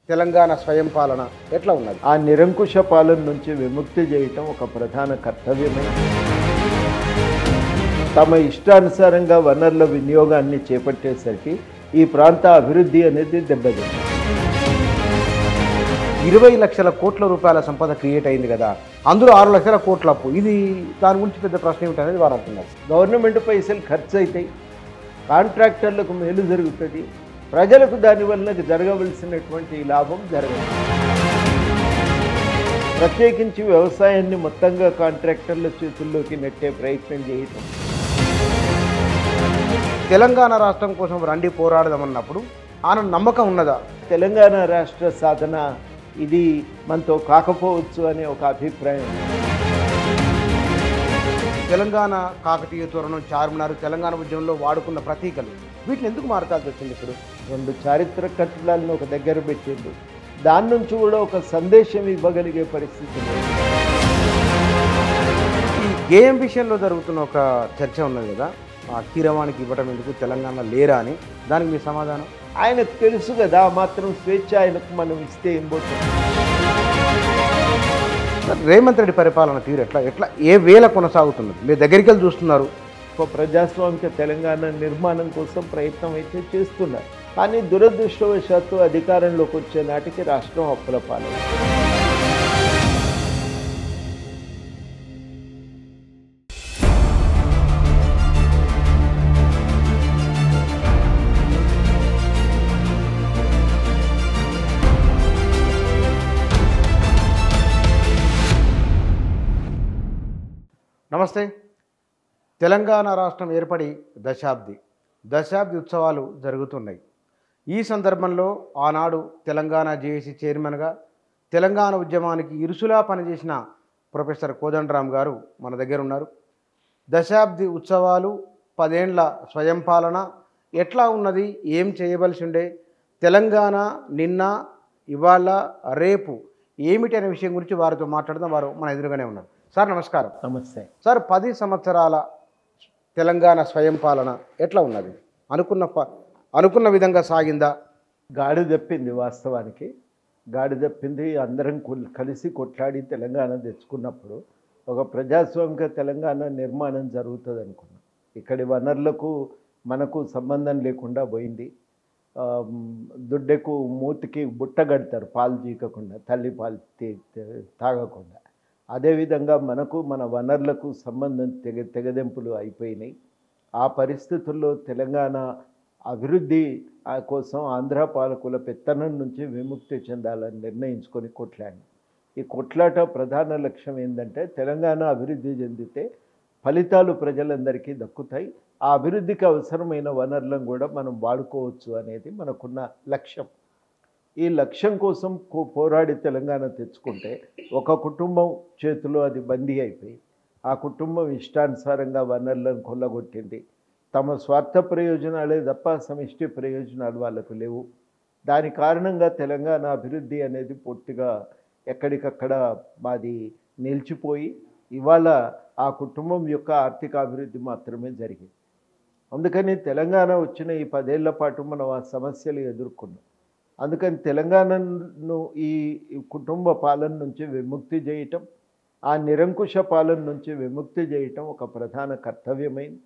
తెలంగాణ స్వయం పాలన ఎట్లా ఉన్నది? ఆ నిరంకుశ పాలన నుంచి విముక్తి చేయటం ఒక ప్రధాన కర్తవ్యమే. తమ ఇష్టానుసారంగా వనరుల వినియోగాన్ని చేపట్టేసరికి ఈ ప్రాంత అభివృద్ధి అనేది దెబ్బతింది. 20 లక్షల కోట్ల రూపాయల సంపద క్రియేట్ అయింది కదా, అందులో 6 లక్షల కోట్ల అప్పు. ఇది దాని గురించి పెద్ద ప్రశ్న ఏమిటి అనేది వారు అంటున్నారు. గవర్నమెంట్ పైసలు ఖర్చు అవుతాయి, కాంట్రాక్టర్లకు మేలు జరుగుతుంది, ప్రజలకు దానివల్ల జరగవలసినటువంటి లాభం జరగదు. ప్రత్యేకించి వ్యవసాయాన్ని మొత్తంగా కాంట్రాక్టర్ల చేతుల్లోకి నెట్టే ప్రయత్నం చేయటం. తెలంగాణ రాష్ట్రం కోసం రండి పోరాడదామన్నప్పుడు ఆయన నమ్మకం ఉన్నదా? తెలంగాణ రాష్ట్ర సాధన ఇది మనతో కాకపోవచ్చు అనే ఒక అభిప్రాయం. తెలంగాణ కాకతీయ తోరణం, చార్మినార్ తెలంగాణ ఉద్యమంలో వాడుకున్న ప్రతీకలు, వీటిని ఎందుకు మారతాల్సి వచ్చింది? ఇప్పుడు 2 చారిత్రక కట్టడాలను ఒక దగ్గర పెట్టిండు, దాని నుంచి కూడా ఒక సందేశం ఇవ్వగలిగే పరిస్థితి లేదు. ఈ గేయం విషయంలో జరుగుతున్న ఒక చర్చ ఉన్నది కదా, ఆ కీరవాణికి ఇవ్వడం ఎందుకు, తెలంగాణ లేరా అని. దానికి మీ సమాధానం? ఆయనకు తెలుసు కదా, మాత్రం స్వేచ్ఛ ఆయనకు మనం ఇస్తే ఏం పోతుంది. రేవంత్ రెడ్డి పరిపాలన తీరు ఎట్లా ఏ వేళ కొనసాగుతున్నది? మీరు దగ్గరికి వెళ్ళి చూస్తున్నారు. ఒక ప్రజాస్వామిక తెలంగాణ నిర్మాణం కోసం ప్రయత్నం అయితే చేస్తున్నారు, కానీ దురదృష్టవశాత్తు అధికారంలోకి వచ్చే నాటికి రాష్ట్రం అప్పుల పాలైంది. నమస్తే. తెలంగాణ రాష్ట్రం ఏర్పడి దశాబ్ది ఉత్సవాలు జరుగుతున్నాయి. ఈ సందర్భంలో ఆనాడు తెలంగాణ జేఏసీ చైర్మన్గా తెలంగాణ ఉద్యమానికి ఇరుసులా పనిచేసిన ప్రొఫెసర్ కోదండరామ్ గారు మన దగ్గర ఉన్నారు. దశాబ్ది ఉత్సవాలు, 10 ఏండ్ల స్వయం పాలన ఎట్లా ఉన్నది, ఏం చేయవలసి ఉండే, తెలంగాణ నిన్న ఇవాళ రేపు ఏమిటి అనే విషయం గురించి వారితో మాట్లాడదాం. వారు మన ఎదురుగానే ఉన్నారు. సార్ నమస్కారం. నమస్తే సార్, 10 సంవత్సరాల తెలంగాణ స్వయం పాలన ఎట్లా ఉన్నది? అనుకున్న విధంగా సాగిందా? గాడి తప్పింది. వాస్తవానికి గాడి తప్పింది. అందరం కలిసి కొట్లాడి తెలంగాణ తెచ్చుకున్నప్పుడు ఒక ప్రజాస్వామిక తెలంగాణ నిర్మాణం జరుగుతుంది అనుకున్నాం. ఇక్కడి వనరులకు మనకు సంబంధం లేకుండా పోయింది. దుడ్డెకు మూతికి బుట్ట కడతారు పాలు చీకకుండా, తల్లి పాలు తాగకుండా. అదేవిధంగా మనకు మన వనరులకు సంబంధం తెగదెంపులు అయిపోయినాయి. ఆ పరిస్థితుల్లో తెలంగాణ అభివృద్ధి కోసం ఆంధ్ర పాలకుల పెత్తనం నుంచి విముక్తి చెందాలని నిర్ణయించుకొని కొట్లాడి, ఈ కొట్లాట ప్రధాన లక్ష్యం ఏంటంటే తెలంగాణ అభివృద్ధి చెందితే ఫలితాలు ప్రజలందరికీ దక్కుతాయి, ఆ అభివృద్ధికి అవసరమైన వనరులను కూడా మనం వాడుకోవచ్చు అనేది మనకున్న లక్ష్యం. ఈ లక్ష్యం కోసం పోరాడి తెలంగాణ తెచ్చుకుంటే ఒక కుటుంబం చేతిలో అది బందీ అయిపోయి, ఆ కుటుంబం ఇష్టానుసారంగా వనరులను కొల్లగొట్టింది. తమ స్వార్థ ప్రయోజనాలే తప్ప సమిష్టి ప్రయోజనాలు వాళ్ళకు లేవు. దాని కారణంగా తెలంగాణ అభివృద్ధి అనేది పూర్తిగా ఎక్కడికక్కడ మాది నిలిచిపోయి ఇవాళ ఆ కుటుంబం యొక్క ఆర్థిక అభివృద్ధి మాత్రమే జరిగింది. అందుకని తెలంగాణ వచ్చిన ఈ 10 ఏళ్ల పాటు మనం ఆ సమస్యలు ఎదుర్కొన్నాం. అందుకని తెలంగాణను ఈ కుటుంబ పాలన నుంచి విముక్తి చేయటం, ఆ నిరంకుశ పాలన నుంచి విముక్తి చేయటం ఒక ప్రధాన కర్తవ్యమైంది.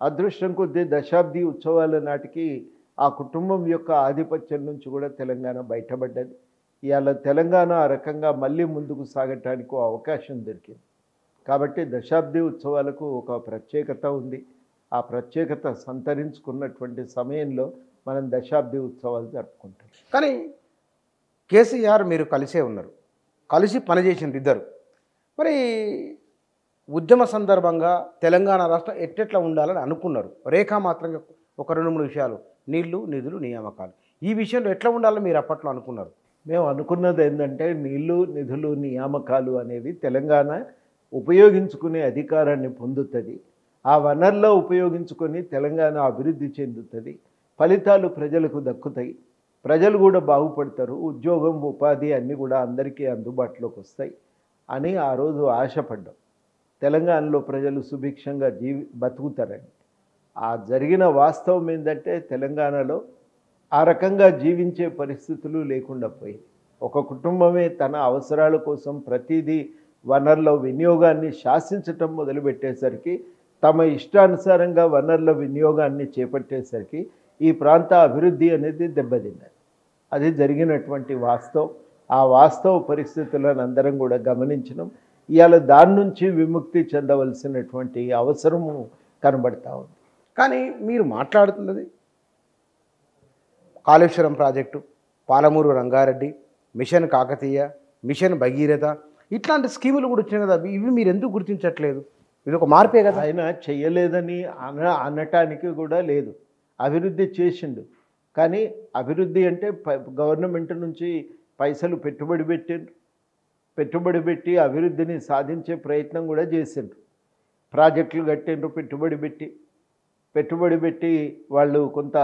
అదృష్టం కొద్దీ దశాబ్ది ఉత్సవాల నాటికి ఆ కుటుంబం యొక్క ఆధిపత్యం నుంచి కూడా తెలంగాణ బయటపడ్డది. ఇవాళ తెలంగాణ ఆ రకంగా మళ్ళీ ముందుకు సాగటానికి అవకాశం దొరికింది. కాబట్టి దశాబ్ది ఉత్సవాలకు ఒక ప్రత్యేకత ఉంది. ఆ ప్రత్యేకత సంతరించుకున్నటువంటి సమయంలో మనం దశాబ్ది ఉత్సవాలు జరుపుకుంటాం. కానీ కేసీఆర్ మీరు కలిసే ఉన్నారు, కలిసి పనిచేసింది ఇద్దరు. మరి ఉద్యమ సందర్భంగా తెలంగాణ రాష్ట్రం ఎట్టెట్లా ఉండాలని అనుకున్నారు? రేఖామాత్రంగా ఒక 2-3 విషయాలు, నీళ్లు, నిధులు, నియామకాలు, ఈ విషయంలో ఎట్లా ఉండాలని మీరు అప్పట్లో అనుకున్నారు? మేము అనుకున్నది ఏంటంటే నీళ్లు, నిధులు, నియామకాలు అనేవి తెలంగాణ ఉపయోగించుకునే అధికారాన్ని పొందుతుంది. ఆ వనరులో ఉపయోగించుకొని తెలంగాణ అభివృద్ధి చెందుతుంది, ఫలితాలు ప్రజలకు దక్కుతాయి, ప్రజలు కూడా బాగుపడతారు, ఉద్యోగం ఉపాధి అన్నీ కూడా అందరికీ అందుబాటులోకి వస్తాయి అని ఆ రోజు ఆశపడ్డాం. తెలంగాణలో ప్రజలు సుభిక్షంగా బతుకుతారని. ఆ జరిగిన వాస్తవం ఏంటంటే తెలంగాణలో ఆ రకంగా జీవించే పరిస్థితులు లేకుండా పోయింది. ఒక కుటుంబమే తన అవసరాల కోసం ప్రతిదీ వనరుల వినియోగాన్ని శాసించటం మొదలుపెట్టేసరికి, తమ ఇష్టానుసారంగా వనరుల వినియోగాన్ని చేపట్టేసరికి ఈ ప్రాంత అభివృద్ధి అనేది దెబ్బతిన్నది. అది జరిగినటువంటి వాస్తవం. ఆ వాస్తవ పరిస్థితులను అందరం కూడా గమనించడం, ఇవాళ దాని నుంచి విముక్తి చెందవలసినటువంటి అవసరము కనబడతా ఉంది. కానీ మీరు మాట్లాడుతున్నది Kaleshwaram project, Palamuru Rangareddy, mission Kakatiya, mission Bhagiratha, ఇట్లాంటి స్కీములు కూడా వచ్చినాయి కదా. ఇవి మీరు ఎందుకు గుర్తించట్లేదు? ఇది ఒక మార్పే కదా. ఆయన చెయ్యలేదని అనటానికి కూడా లేదు. అభివృద్ధి చేసిండు. కానీ అభివృద్ధి అంటే గవర్నమెంట్ నుంచి పైసలు పెట్టుబడి పెట్టి అభివృద్ధిని సాధించే ప్రయత్నం కూడా చేసిండ్రు. ప్రాజెక్టులు కట్టిండ్రు, పెట్టుబడి పెట్టి వాళ్ళు కొంత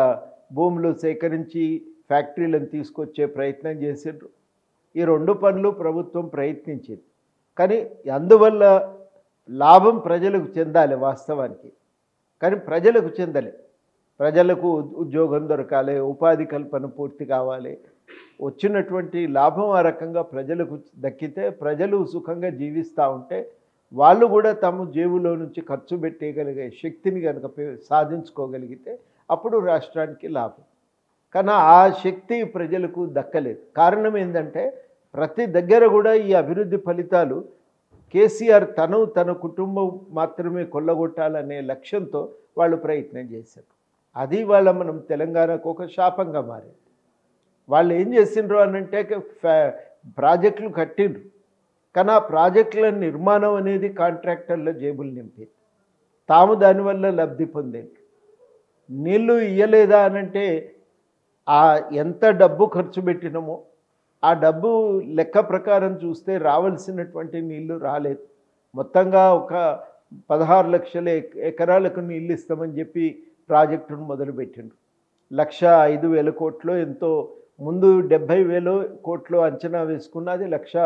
భూములు సేకరించి ఫ్యాక్టరీలను తీసుకొచ్చే ప్రయత్నం చేసిండ్రు. ఈ 2 పనులు ప్రభుత్వం ప్రయత్నించింది. కానీ అందువల్ల లాభం ప్రజలకు చెందాలి వాస్తవానికి. కానీ ప్రజలకు చెందలే. ప్రజలకు ఉద్యోగం దొరకాలి, ఉపాధి కల్పన పూర్తి కావాలి. వచ్చినటువంటి లాభం ఆ రకంగా ప్రజలకు దక్కితే, ప్రజలు సుఖంగా జీవిస్తూ ఉంటే, వాళ్ళు కూడా తమ జేబులో నుంచి ఖర్చు పెట్టగలిగే శక్తిని కనుక సాధించుకోగలిగితే అప్పుడు రాష్ట్రానికి లాభం. కానీ ఆ శక్తి ప్రజలకు దక్కలేదు. కారణం ఏంటంటే ప్రతి దగ్గర కూడా ఈ అభివృద్ధి ఫలితాలు కేసీఆర్ తన కుటుంబం మాత్రమే కొల్లగొట్టాలనే లక్ష్యంతో వాళ్ళు ప్రయత్నం చేశారు. అది వాళ్ళ మనం తెలంగాణకు ఒక శాపంగా మారింది. వాళ్ళు ఏం చేసిండ్రు అనంటే ప్రాజెక్టులు కట్టిండ్రు. కానీ ఆ ప్రాజెక్టుల నిర్మాణం అనేది కాంట్రాక్టర్ల జేబులు నింపింది. తాము దానివల్ల లబ్ధి పొందేండ్రు. నీళ్లు ఇయ్యలేదా అనంటే ఎంత డబ్బు ఖర్చు పెట్టినామో ఆ డబ్బు లెక్క ప్రకారం చూస్తే రావాల్సినటువంటి నీళ్లు రాలేదు. మొత్తంగా ఒక 16 లక్షల ఎకరాలకు నీళ్ళు ఇస్తామని చెప్పి ప్రాజెక్టును మొదలుపెట్టిండ్రు. 1,05,000 కోట్లు ఎంతో ముందు 70,000 కోట్లు అంచనా వేసుకున్నది 1,00,000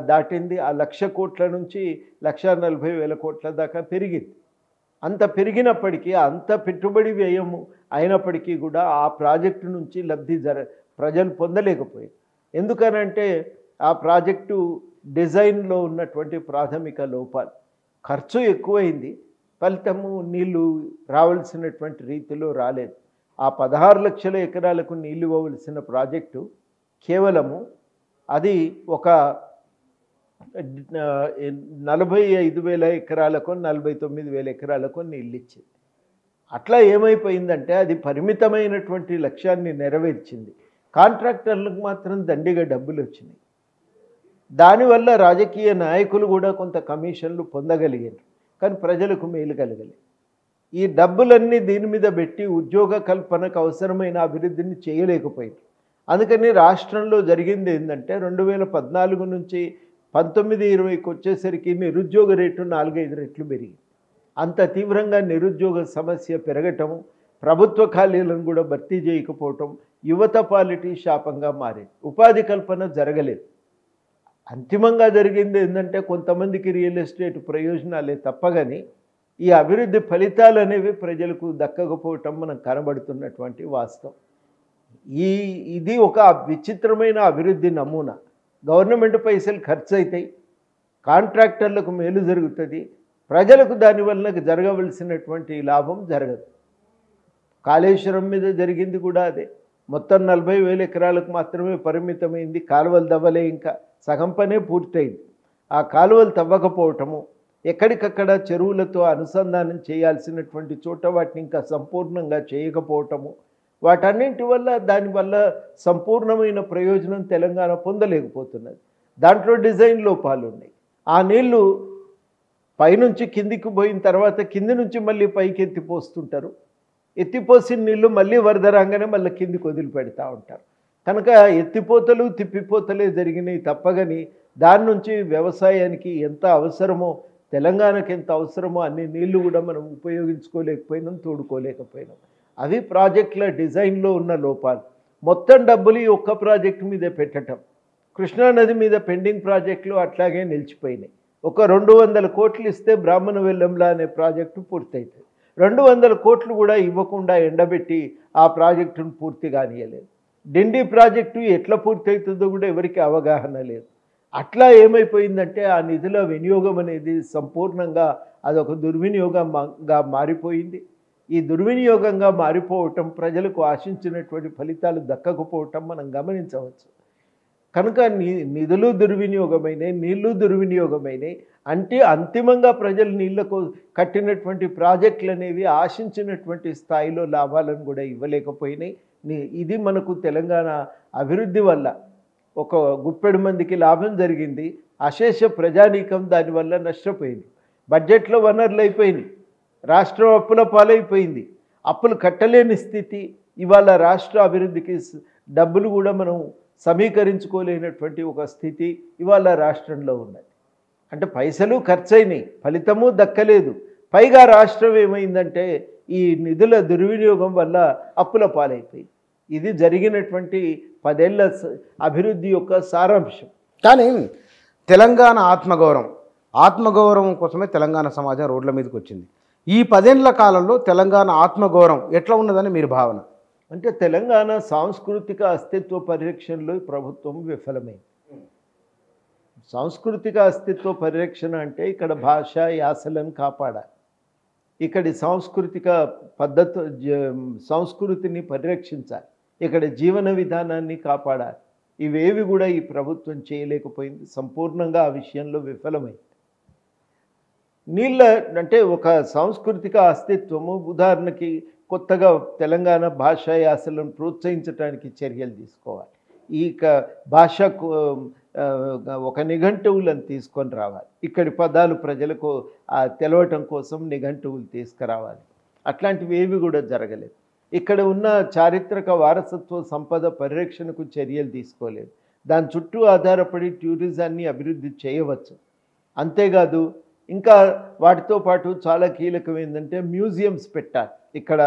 దాటింది. ఆ 1,00,000 కోట్ల నుంచి 1,40,000 కోట్ల దాకా పెరిగింది. అంత పెరిగినప్పటికీ, అంత పెట్టుబడి వ్యయము అయినప్పటికీ కూడా ఆ ప్రాజెక్టు నుంచి లబ్ధి ప్రజలు పొందలేకపోయారు. ఎందుకనంటే ఆ ప్రాజెక్టు డిజైన్లో ఉన్నటువంటి ప్రాథమిక లోపాలు. ఖర్చు ఎక్కువైంది, ఫలితము నీళ్లు రావాల్సినటువంటి రీతిలో రాలేదు. ఆ 16 లక్షల ఎకరాలకు నీళ్లు ఇవ్వవలసిన ప్రాజెక్టు కేవలము అది ఒక 45,000 ఎకరాలకు 49,000 ఎకరాలకు నీళ్ళు ఇచ్చింది. అట్లా ఏమైపోయిందంటే అది పరిమితమైనటువంటి లక్ష్యాన్ని నెరవేర్చింది. కాంట్రాక్టర్లకు మాత్రం దండిగా డబ్బులు వచ్చినాయి. దానివల్ల రాజకీయ నాయకులు కూడా కొంత కమిషన్లు పొందగలిగారు. కానీ ప్రజలకు మేలు కలగలేదు. ఈ డబ్బులన్నీ దీని మీద పెట్టి ఉద్యోగ కల్పనకు అవసరమైన అభివృద్ధిని చేయలేకపోయారు. అందుకని రాష్ట్రంలో జరిగింది ఏంటంటే 2014 నుంచి 19-20కి వచ్చేసరికి నిరుద్యోగ రేటు 4-5 రెట్లు పెరిగింది. అంత తీవ్రంగా నిరుద్యోగ సమస్య పెరగటము, ప్రభుత్వ ఖాళీలను కూడా భర్తీ చేయకపోవటం యువత పాలిటీ శాపంగా మారింది. ఉపాధి కల్పన జరగలేదు. అంతిమంగా జరిగింది ఏంటంటే కొంతమందికి రియల్ ఎస్టేట్ ప్రయోజనాలే తప్పగాని ఈ అభివృద్ధి ఫలితాలు అనేవి ప్రజలకు దక్కకపోవటం మనం కనబడుతున్నటువంటి వాస్తవం. ఇది ఒక విచిత్రమైన అభివృద్ధి నమూనా. గవర్నమెంట్ పైసలు ఖర్చు అవుతాయి, కాంట్రాక్టర్లకు మేలు జరుగుతుంది, ప్రజలకు దానివల్ల జరగవలసినటువంటి లాభం జరగదు. కాళేశ్వరం మీద జరిగింది కూడా అదే. మొత్తం 40,000 ఎకరాలకు మాత్రమే పరిమితమైంది. కాలువలు తవ్వలే, ఇంకా సగం పనే పూర్తయింది. ఆ కాలువలు తవ్వకపోవటము, ఎక్కడికక్కడ చెరువులతో అనుసంధానం చేయాల్సినటువంటి చోట వాటిని ఇంకా సంపూర్ణంగా చేయకపోవటము, వాటన్నింటి వల్ల దానివల్ల సంపూర్ణమైన ప్రయోజనం తెలంగాణ పొందలేకపోతున్నది. దాంట్లో డిజైన్ లోపాలు ఉన్నాయి. ఆ నీళ్లు పైనుంచి కిందికి పోయిన తర్వాత కింది నుంచి మళ్ళీ పైకి ఎత్తిపోస్తుంటారు. ఎత్తిపోసిన నీళ్లు మళ్ళీ వరద రాగానే మళ్ళీ కిందికి వదిలిపెడతా ఉంటారు. కనుక ఎత్తిపోతలు తిప్పిపోతలే జరిగినాయి తప్పగని దాని నుంచి వ్యవసాయానికి ఎంత అవసరమో, తెలంగాణకి ఎంత అవసరమో అన్ని నీళ్లు కూడా మనం ఉపయోగించుకోలేకపోయినాం, తోడుకోలేకపోయినాం. అవి ప్రాజెక్టుల డిజైన్లో ఉన్న లోపాలు. మొత్తం డబ్బులు ఈ ఒక్క ప్రాజెక్టు మీదే పెట్టడం, కృష్ణానది మీద పెండింగ్ ప్రాజెక్టులు అట్లాగే నిలిచిపోయినాయి. ఒక 200 కోట్లు ఇస్తే బ్రాహ్మణ వెల్లంలా అనే ప్రాజెక్టు పూర్తవుతుంది. 200 కోట్లు కూడా ఇవ్వకుండా ఎండబెట్టి ఆ ప్రాజెక్టును పూర్తి కానియలేదు. డిండి ప్రాజెక్టు ఎట్లా పూర్తి అవుతుందో కూడా ఎవరికి అవగాహన లేదు. అట్లా ఏమైపోయిందంటే ఆ నిధుల వినియోగం అనేది సంపూర్ణంగా అదొక దుర్వినియోగంగా మారిపోయింది. ఈ దుర్వినియోగంగా మారిపోవటం, ప్రజలకు ఆశించినటువంటి ఫలితాలు దక్కకపోవటం మనం గమనించవచ్చు. కనుక నిధులు దుర్వినియోగమైనవి, నీళ్లు దుర్వినియోగమైనవి. అంటే అంతిమంగా ప్రజలు నీళ్లకు కట్టినటువంటి ప్రాజెక్టులు అనేవి ఆశించినటువంటి స్థాయిలో లాభాలను కూడా ఇవ్వలేకపోయినాయి. ఇది మనకు తెలంగాణ అభివృద్ధి వల్ల ఒక గుప్పెడు మందికి లాభం జరిగింది, అశేష ప్రజానీకం దానివల్ల నష్టపోయింది. బడ్జెట్లో వనరులు అయిపోయింది, రాష్ట్రం అప్పుల పాలైపోయింది, అప్పులు కట్టలేని స్థితి. ఇవాళ రాష్ట్ర అభివృద్ధికి డబ్బులు కూడా మనం సమీకరించుకోలేనటువంటి ఒక స్థితి ఇవాళ రాష్ట్రంలో ఉన్నది. అంటే పైసలు ఖర్చయినాయి, ఫలితము దక్కలేదు. పైగా రాష్ట్రం ఏమైందంటే ఈ నిధుల దుర్వినియోగం వల్ల అప్పుల పాలైపోయింది. ఇది జరిగినటువంటి 10 ఏళ్ల అభివృద్ధి యొక్క సారాంశం. కానీ తెలంగాణ ఆత్మగౌరవం కోసమే తెలంగాణ సమాజం రోడ్ల మీదకి వచ్చింది. ఈ 10 ఏళ్ల కాలంలో తెలంగాణ ఆత్మగౌరవం ఎట్లా ఉన్నదని మీరు భావన? అంటే తెలంగాణ సాంస్కృతిక అస్తిత్వ పరిరక్షణలో ప్రభుత్వం విఫలమైంది. సాంస్కృతిక అస్తిత్వ పరిరక్షణ అంటే ఇక్కడ భాష యాసలను కాపాడాలి, ఇక్కడి సాంస్కృతిక సంస్కృతిని పరిరక్షించాలి, ఇక్కడ జీవన విధానాన్ని కాపాడాలి. ఇవేవి కూడా ఈ ప్రభుత్వం చేయలేకపోయింది, సంపూర్ణంగా ఆ విషయంలో విఫలమైంది. నీళ్ళ అంటే ఒక సాంస్కృతిక అస్తిత్వము, ఉదాహరణకి కొత్తగా తెలంగాణ భాషా యాసలను ప్రోత్సహించడానికి చర్యలు తీసుకోవాలి. ఈ భాషకు ఒక నిఘంటువులను తీసుకొని రావాలి, ఇక్కడి పదాలు ప్రజలకు తెలవటం కోసం నిఘంటువులు తీసుకురావాలి. అట్లాంటివి ఏవి కూడా జరగలేదు. ఇక్కడ ఉన్న చారిత్రక వారసత్వ సంపద పరిరక్షణకు చర్యలు తీసుకోలేదు. దాని చుట్టూ ఆధారపడి టూరిజాన్ని అభివృద్ధి చేయవచ్చు. అంతేకాదు ఇంకా వాటితో పాటు చాలా కీలకం ఏంటంటే మ్యూజియంస్ పెట్టాలి. ఇక్కడ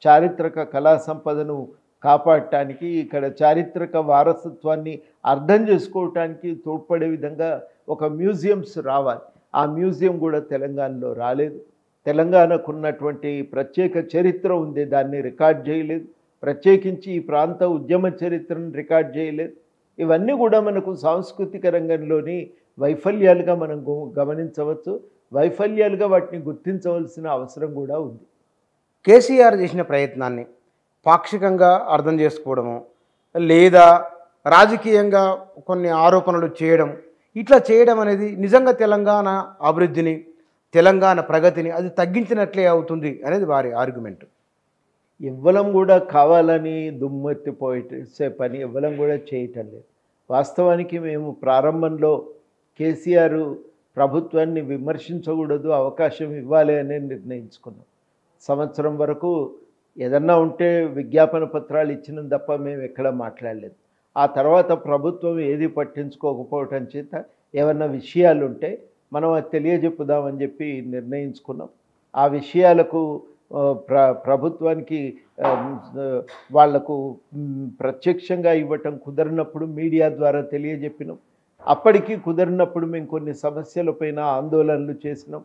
చారిత్రక కళా సంపదను కాపాడటానికి, ఇక్కడ చారిత్రక వారసత్వాన్ని అర్థం చేసుకోవటానికి తోడ్పడే విధంగా ఒక మ్యూజియంస్ రావాలి. ఆ మ్యూజియం కూడా తెలంగాణలో రాలేదు. తెలంగాణకు ఉన్నటువంటి ప్రత్యేక చరిత్ర ఉంది, దాన్ని రికార్డ్ చేయలేదు. ప్రత్యేకించి ఈ ప్రాంత ఉద్యమ చరిత్రను రికార్డ్ చేయలేదు. ఇవన్నీ కూడా మనకు సాంస్కృతిక రంగంలోని వైఫల్యాలుగా మనం గమనించవచ్చు. వైఫల్యాలుగా వాటిని గుర్తించవలసిన అవసరం కూడా ఉంది. కేసీఆర్ చేసిన ప్రయత్నాన్ని పాక్షికంగా అర్థం చేసుకోవడము, లేదా రాజకీయంగా కొన్ని ఆరోపణలు చేయడం, ఇట్లా చేయడం అనేది నిజంగా తెలంగాణ అభివృద్ధిని, తెలంగాణ ప్రగతిని అది తగ్గించినట్లే అవుతుంది అనేది వారి ఆర్గ్యుమెంట్. ఇవ్వలం కూడా కావాలని దుమ్మెత్తిపోయే పని ఇవ్వలం కూడా చేయటం లేదు. వాస్తవానికి మేము ప్రారంభంలో కేసీఆర్ ప్రభుత్వాన్ని విమర్శించకూడదు, అవకాశం ఇవ్వాలి అని నిర్ణయించుకున్నాం. సంవత్సరం వరకు ఏదన్నా ఉంటే విజ్ఞాపన పత్రాలు ఇచ్చినందు తప్ప మేము ఎక్కడ మాట్లాడలేదు. ఆ తర్వాత ప్రభుత్వం ఏది పట్టించుకోకపోవటం చేత ఏమన్నా విషయాలు ఉంటే మనం అది తెలియజెప్పుదామని చెప్పి నిర్ణయించుకున్నాం. ఆ విషయాలకు ప్రభుత్వానికి వాళ్లకు ప్రత్యక్షంగా ఇవ్వటం కుదరినప్పుడు మీడియా ద్వారా తెలియజెప్పినాం. అప్పటికి కుదరినప్పుడు మేము కొన్ని సమస్యలపైన ఆందోళనలు చేసినాం.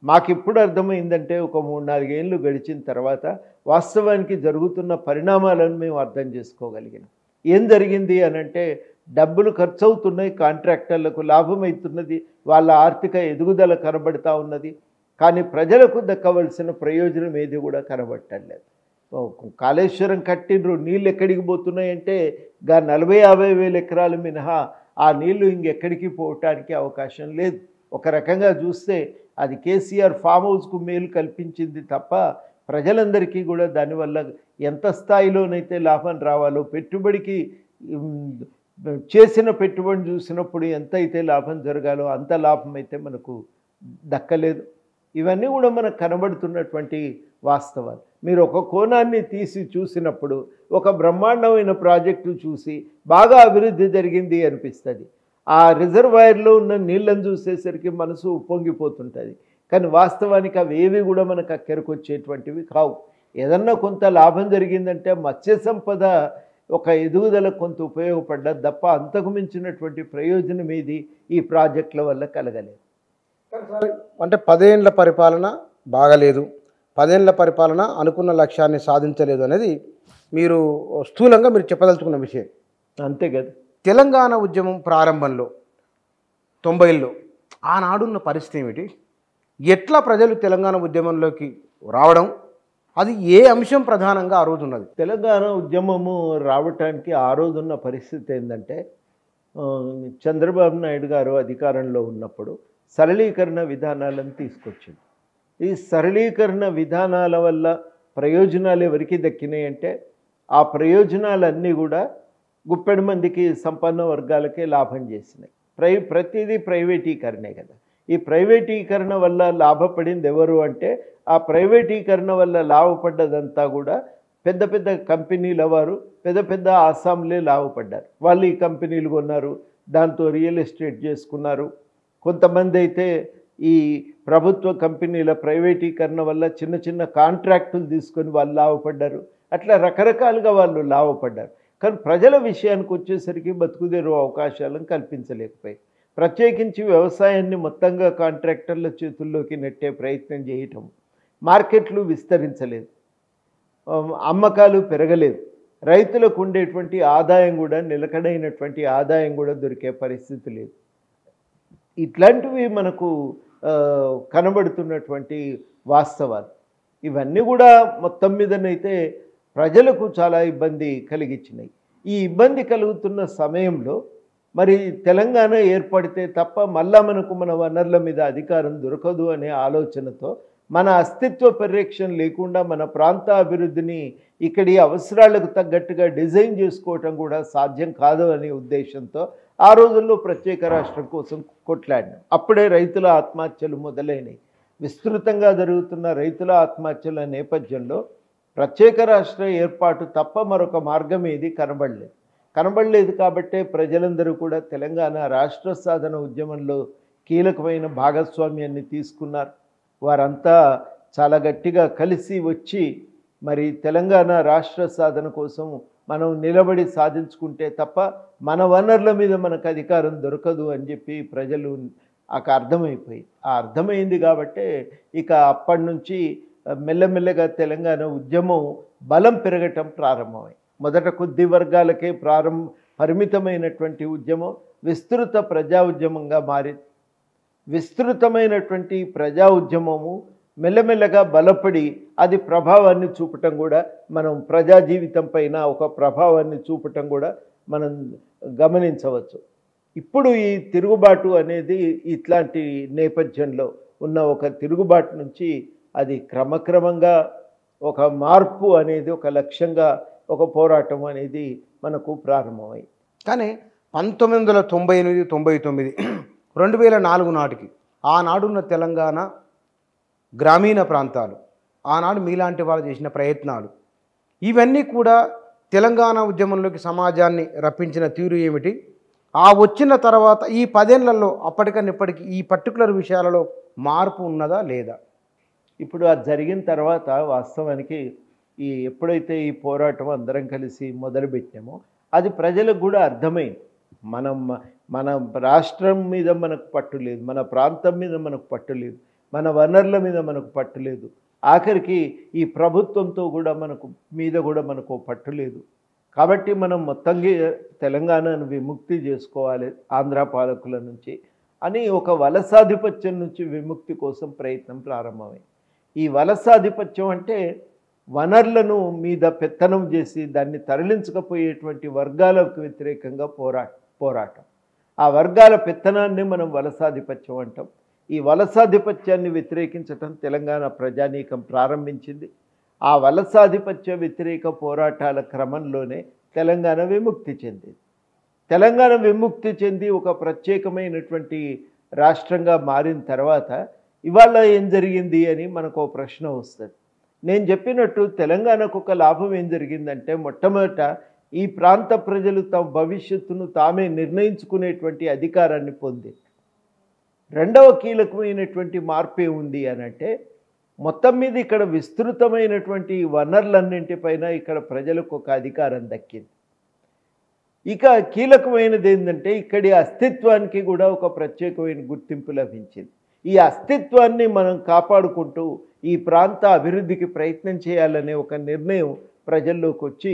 మాకు ఇప్పుడు అర్థమైందంటే ఒక 3-4 ఏళ్ళు గడిచిన తర్వాత వాస్తవానికి జరుగుతున్న పరిణామాలను మేము అర్థం చేసుకోగలిగినాం. ఏం జరిగింది అనంటే డబ్బులు ఖర్చు అవుతున్నాయి, కాంట్రాక్టర్లకు లాభం అవుతున్నది, వాళ్ళ ఆర్థిక ఎదుగుదల కనబడతా ఉన్నది. కానీ ప్రజలకు దక్కవలసిన ప్రయోజనం ఏది కూడా కనబట్టలేదు. కాళేశ్వరం కట్టిండ్రు, నీళ్ళు ఎక్కడికి పోతున్నాయంటే 40-50 వేల ఎకరాలు మినహా ఆ నీళ్లు ఇంకెక్కడికి పోవటానికి అవకాశం లేదు. ఒక రకంగా చూస్తే అది కేసీఆర్ ఫామ్ హౌస్కు మేలు కల్పించింది తప్ప ప్రజలందరికీ కూడా దానివల్ల ఎంత స్థాయిలోనైతే లాభం రావాలో, పెట్టుబడికి చేసిన పెట్టుబడి చూసినప్పుడు ఎంత అయితే లాభం జరగాలో అంత లాభం అయితే మనకు దక్కలేదు. ఇవన్నీ కూడా మనకు కనబడుతున్నటువంటి వాస్తవాలు. మీరు ఒక కోణాన్ని తీసి చూసినప్పుడు ఒక బ్రహ్మాండమైన ప్రాజెక్టు చూసి బాగా అభివృద్ధి జరిగింది అనిపిస్తుంది. ఆ రిజర్వాయర్లో ఉన్న నీళ్ళను చూసేసరికి మనసు ఉప్పొంగిపోతుంటుంది. కానీ వాస్తవానికి అవి ఏవి కూడా మనకు అక్కడికి వచ్చేటువంటివి కావు. ఏదన్నా కొంత లాభం జరిగిందంటే మత్స్య సంపద ఒక ఎదుగుదల కొంత ఉపయోగపడ్డది తప్ప అంతకు మించినటువంటి ప్రయోజనం ఏది ఈ ప్రాజెక్టుల వల్ల కలగలేదు. అంటే 10 ఏళ్ల పరిపాలన బాగలేదు, 10 ఏళ్ల పరిపాలన అనుకున్న లక్ష్యాన్ని సాధించలేదు అనేది మీరు స్థూలంగా మీరు చెప్పదలుచుకున్న విషయం. అంతే కదా. తెలంగాణ ఉద్యమం ప్రారంభంలో 90ల్లో ఆనాడున్న పరిస్థితి ఏమిటి? ఎట్లా ప్రజలు తెలంగాణ ఉద్యమంలోకి రావడం, అది ఏ అంశం ప్రధానంగా ఆ రోజు ఉన్నది? తెలంగాణ ఉద్యమము రావటానికి ఆ రోజున్న పరిస్థితి ఏంటంటే, చంద్రబాబు నాయుడు గారు అధికారంలో ఉన్నప్పుడు సరళీకరణ విధానాలను తీసుకొచ్చింది. ఈ సరళీకరణ విధానాల వల్ల ప్రయోజనాలు ఎవరికి దక్కినాయి అంటే, ఆ ప్రయోజనాలన్నీ కూడా గుప్పెడు మందికి సంపన్న వర్గాలకే లాభం చేసినాయి. ప్రతిదీ ప్రైవేటీకరణే కదా. ఈ ప్రైవేటీకరణ వల్ల లాభపడింది ఎవరు అంటే, ఆ ప్రైవేటీకరణ వల్ల లాభపడ్డదంతా కూడా పెద్ద పెద్ద కంపెనీల వారు, పెద్ద పెద్ద ఆసాంలే లాభపడ్డారు. వాళ్ళు ఈ కంపెనీలు కొన్నారు, దాంతో రియల్ ఎస్టేట్ చేసుకున్నారు. కొంతమంది అయితే ఈ ప్రభుత్వ కంపెనీల ప్రైవేటీకరణ వల్ల చిన్న చిన్న కాంట్రాక్టులు తీసుకొని వాళ్ళు లాభపడ్డారు. అట్లా రకరకాలుగా వాళ్ళు లాభపడ్డారు. కానీ ప్రజల విషయానికి వచ్చేసరికి బతుకుదేరు అవకాశాలను కల్పించలేకపోయాయి. ప్రత్యేకించి వ్యవసాయాన్ని మొత్తంగా కాంట్రాక్టర్ల చేతుల్లోకి నెట్టే ప్రయత్నం చేయటం, మార్కెట్లు విస్తరించలేదు, అమ్మకాలు పెరగలేదు, రైతులకు ఉండేటువంటి ఆదాయం కూడా నిలకడైనటువంటి ఆదాయం కూడా దొరికే పరిస్థితి లేదు. ఇట్లాంటివి మనకు కనబడుతున్నటువంటి వాస్తవాలు. ఇవన్నీ కూడా మొత్తం మీదనైతే ప్రజలకు చాలా ఇబ్బంది కలిగించినాయి. ఈ ఇబ్బంది కలుగుతున్న సమయంలో మరి తెలంగాణ ఏర్పడితే తప్ప మళ్ళా మనకు మన వనరుల మీద అధికారం దొరకదు అనే ఆలోచనతో, మన అస్తిత్వ పరిరక్షణ లేకుండా మన ప్రాంత అభివృద్ధిని ఇక్కడి అవసరాలకు తగ్గట్టుగా డిజైన్ చేసుకోవటం కూడా సాధ్యం కాదు అనే ఉద్దేశంతో ఆ రోజుల్లో ప్రత్యేక రాష్ట్రం కోసం కొట్లాడినాం. అప్పుడే రైతుల ఆత్మహత్యలు మొదలైనవి. విస్తృతంగా జరుగుతున్న రైతుల ఆత్మహత్యల నేపథ్యంలో ప్రత్యేక రాష్ట్ర ఏర్పాటు తప్ప మరొక మార్గం ఏది కనబడలేదు. కాబట్టే ప్రజలందరూ కూడా తెలంగాణ రాష్ట్ర సాధన ఉద్యమంలో కీలకమైన భాగస్వామ్యాన్ని తీసుకున్నారు. వారంతా చాలా గట్టిగా కలిసి వచ్చి మరి తెలంగాణ రాష్ట్ర సాధన కోసం మనం నిలబడి సాధించుకుంటే తప్ప మన వనరుల మీద మనకు అధికారం దొరకదు అని చెప్పి ప్రజలు అర్థమైపోయింది. అర్థమైంది కాబట్టే ఇక అప్పటి నుంచి మెల్లమెల్లగా తెలంగాణ ఉద్యమం బలం పెరగటం ప్రారంభమైంది. మొదట కొద్ది వర్గాలకే పరిమితమైనటువంటి ఉద్యమం విస్తృత ప్రజా ఉద్యమంగా మారింది. విస్తృతమైనటువంటి ప్రజా ఉద్యమము మెల్లమెల్లగా బలపడి అది ప్రభావాన్ని చూపటం కూడా, మనం ప్రజా జీవితం పైన ఒక ప్రభావాన్ని చూపటం కూడా మనం గమనించవచ్చు. ఇప్పుడు ఈ తిరుగుబాటు అనేది ఇట్లాంటి నేపథ్యంలో ఉన్న ఒక తిరుగుబాటు నుంచి అది క్రమక్రమంగా ఒక మార్పు అనేది ఒక లక్ష్యంగా ఒక పోరాటం అనేది మనకు ప్రారంభమైంది. కానీ 1998, 99, 2004 నాటికి ఆనాడున్న తెలంగాణ గ్రామీణ ప్రాంతాలు, ఆనాడు మీలాంటి వాళ్ళు చేసిన ప్రయత్నాలు, ఇవన్నీ కూడా తెలంగాణ ఉద్యమంలోకి సమాజాన్ని రప్పించిన తీరు ఏమిటి? ఆ వచ్చిన తర్వాత ఈ 10 ఏళ్లలో అప్పటికనిప్పటికీ ఈ పర్టికులర్ విషయాలలో మార్పు ఉన్నదా లేదా? ఇప్పుడు అది జరిగిన తర్వాత వాస్తవానికి ఎప్పుడైతే ఈ పోరాటం అందరం కలిసి మొదలుపెట్టామో అది ప్రజలకు కూడా అర్థమైంది. మన రాష్ట్రం మీద మనకు పట్టు లేదు, మన ప్రాంతం మీద మనకు పట్టు లేదు, మన వనరుల మీద మనకు పట్టు లేదు, ఆఖరికి ఈ ప్రభుత్వంతో కూడా మనకు పట్టు లేదు. కాబట్టి మనం మొత్తంగా తెలంగాణను విముక్తి చేసుకోవాలి ఆంధ్ర పాలకుల నుంచి అని ఒక వలసాధిపత్యం నుంచి విముక్తి కోసం ప్రయత్నం ప్రారంభమైంది. ఈ వలసాధిపత్యం అంటే వనరులను మీద పెత్తనం చేసి దాన్ని తరలించకపోయేటువంటి వర్గాలకు వ్యతిరేకంగా పోరాటం. ఆ వర్గాల పెత్తనాన్ని మనం వలసాధిపత్యం అంటాం. ఈ వలసాధిపత్యాన్ని వ్యతిరేకించటం తెలంగాణ ప్రజానీకం ప్రారంభించింది. ఆ వలసాధిపత్య వ్యతిరేక పోరాటాల క్రమంలోనే తెలంగాణ విముక్తి చెందింది. తెలంగాణ విముక్తి చెంది ఒక ప్రత్యేకమైనటువంటి రాష్ట్రంగా మారిన తర్వాత ఇవాళ ఏం జరిగింది అని మనకు ఒక ప్రశ్న వస్తుంది. నేను చెప్పినట్టు తెలంగాణకు ఒక లాభం ఏం జరిగిందంటే, మొట్టమొదట ఈ ప్రాంత ప్రజలు తమ భవిష్యత్తును తామే నిర్ణయించుకునేటువంటి అధికారాన్ని పొందింది. రెండవ కీలకమైనటువంటి మార్పు ఏముంది అని అంటే, మొత్తం మీద ఇక్కడ విస్తృతమైనటువంటి వనరులన్నింటిపైన ఇక్కడ ప్రజలకు ఒక అధికారం దక్కింది. ఇక కీలకమైనది ఏంటంటే, ఇక్కడి అస్తిత్వానికి కూడా ఒక ప్రత్యేకమైన గుర్తింపు లభించింది. ఈ అస్తిత్వాన్ని మనం కాపాడుకుంటూ ఈ ప్రాంత అభివృద్ధికి ప్రయత్నం చేయాలనే ఒక నిర్ణయం ప్రజల్లోకి వచ్చి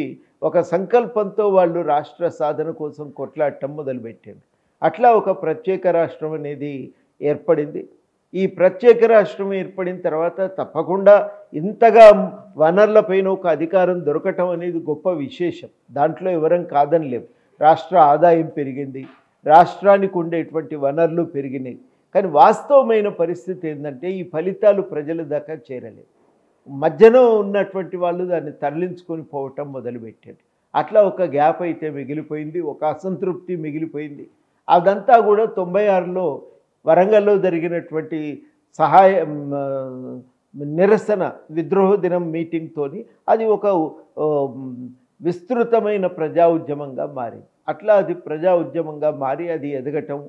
ఒక సంకల్పంతో వాళ్ళు రాష్ట్ర సాధన కోసం కొట్లాడటం మొదలుపెట్టారు. అట్లా ఒక ప్రత్యేక రాష్ట్రం అనేది ఏర్పడింది. ఈ ప్రత్యేక రాష్ట్రం ఏర్పడిన తర్వాత తప్పకుండా ఇంతగా వనరులపైన ఒక అధికారం దొరకటం అనేది గొప్ప విశేషం. దాంట్లో ఎవరం కాదనిలేం. రాష్ట్ర ఆదాయం పెరిగింది, రాష్ట్రానికి ఉండేటువంటి వనరులు పెరిగినాయి. కానీ వాస్తవమైన పరిస్థితి ఏంటంటే ఈ ఫలితాలు ప్రజల దాకా చేరలేదు. మధ్యలో ఉన్నటువంటి వాళ్ళు దాన్ని తరలించుకొని పోవటం మొదలుపెట్టారు. అట్లా ఒక గ్యాప్ అయితే మిగిలిపోయింది, ఒక అసంతృప్తి మిగిలిపోయింది. అదంతా కూడా 96లో వరంగల్లో జరిగినటువంటి నిరసన విద్రోహ దినం మీటింగ్తోని అది ఒక విస్తృతమైన ప్రజా ఉద్యమంగా మారింది. అట్లా అది ప్రజా ఉద్యమంగా మారి అది ఎదగటం,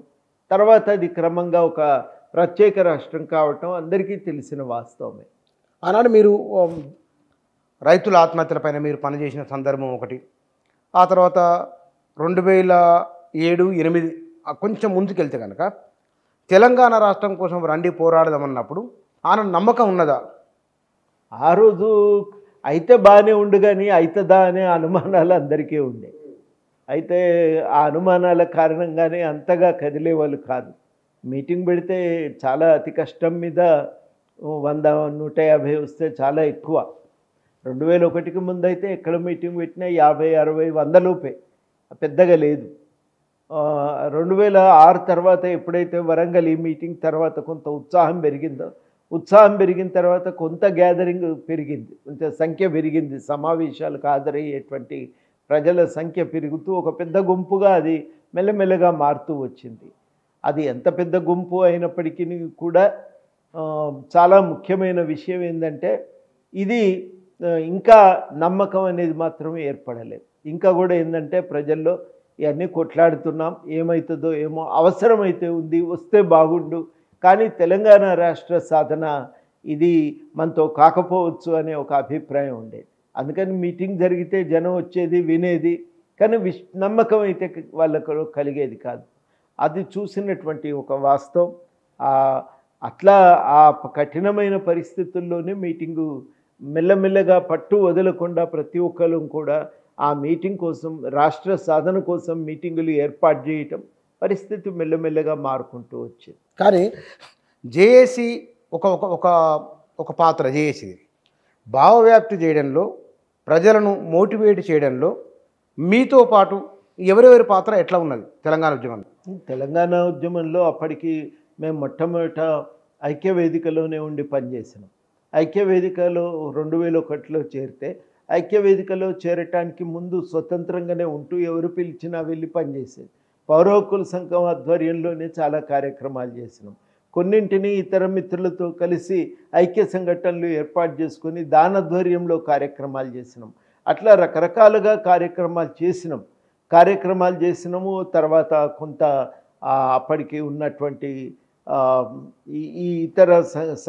తర్వాత అది క్రమంగా ఒక ప్రత్యేక రాష్ట్రం కావటం అందరికీ తెలిసిన వాస్తవమే. ఆనాడు మీరు రైతుల ఆత్మహత్యలపైన మీరు పనిచేసిన సందర్భం ఒకటి, ఆ తర్వాత 2007, 2008 కొంచెం ముందుకెళ్తే కనుక తెలంగాణ రాష్ట్రం కోసం రండి పోరాడదామన్నప్పుడు ఆనాడు నమ్మకం ఉన్నదా? ఆ రోజు అయితే బాగానే ఉండు కానీ అవుతుందా అనే అనుమానాలు అందరికీ ఉండే. అయితే ఆ అనుమానాల కారణంగానే అంతగా కదిలేవాళ్ళు కాదు. మీటింగ్ పెడితే చాలా అతి కష్టం మీద 100, 150 వస్తే చాలా ఎక్కువ. 2001కి ముందు అయితే ఎక్కడ మీటింగ్ పెట్టినా 50, 60, 100 లోపే, పెద్దగా లేదు. 2006 తర్వాత ఎప్పుడైతే వరంగల్ ఈ మీటింగ్ తర్వాత కొంత ఉత్సాహం పెరిగిందో, ఉత్సాహం పెరిగిన తర్వాత కొంత గ్యాదరింగ్ పెరిగింది, కొంచెం సంఖ్య పెరిగింది, సమావేశాలకు హాజరయ్యేటువంటి ప్రజల సంఖ్య పెరుగుతూ ఒక పెద్ద గుంపుగా అది మెల్లమెల్లగా మారుతూ వచ్చింది. అది ఎంత పెద్ద గుంపు అయినప్పటికీ కూడా చాలా ముఖ్యమైన విషయం ఏంటంటే ఇది ఇంకా నమ్మకం అనేది మాత్రం ఏర్పడలేదు. ఇంకా కూడా ఏంటంటే ప్రజల్లో ఇవన్నీ కొట్లాడుతున్నాం, ఏమవుతుందో ఏమో, అవసరమైతే ఉంది, వస్తే బాగుండు, కానీ తెలంగాణ రాష్ట్ర సాధన ఇది మనతో కాకపోవచ్చు అనే ఒక అభిప్రాయం ఉండేది. అందుకని మీటింగ్ జరిగితే జనం వచ్చేది, వినేది, కానీ నమ్మకం అయితే వాళ్ళకు కలిగేది కాదు. అది చూసినటువంటి ఒక వాస్తవం. అట్లా ఆ కఠినమైన పరిస్థితుల్లోనే మీటింగు మెల్లమెల్లగా పట్టు వదలకుండా ప్రతి ఒక్కరు కూడా ఆ మీటింగ్ కోసం, రాష్ట్ర సాధన కోసం మీటింగులు ఏర్పాటు చేయటం, పరిస్థితి మెల్లమెల్లగా మారుకుంటూ వచ్చింది. కానీ జేఏసీ ఒక ఒక ఒక పాత్ర, జేఏసీ భావవ్యాప్తి చేయడంలో, ప్రజలను మోటివేట్ చేయడంలో మీతో పాటు ఎవరెవరి పాత్ర ఎట్లా ఉన్నది తెలంగాణ ఉద్యమంలో? తెలంగాణ ఉద్యమంలో అప్పటికి మేము మొట్టమొదట ఐక్యవేదికలోనే ఉండి పనిచేసినాం. ఐక్యవేదికలో 2001లో చేరితే, ఐక్యవేదికలో చేరటానికి ముందు స్వతంత్రంగానే ఉంటూ ఎవరు పిలిచినా వెళ్ళి పనిచేసేది. పౌర హక్కుల సంఘం ఆధ్వర్యంలోనే చాలా కార్యక్రమాలు చేసినాం. కొన్నింటిని ఇతర మిత్రులతో కలిసి ఐక్య సంఘటనలు ఏర్పాటు చేసుకొని దాని ఆధ్వర్యంలో కార్యక్రమాలు చేసినాం. అట్లా రకరకాలుగా కార్యక్రమాలు చేసినాము. తర్వాత కొంత అప్పటికి ఉన్నటువంటి ఈ ఇతర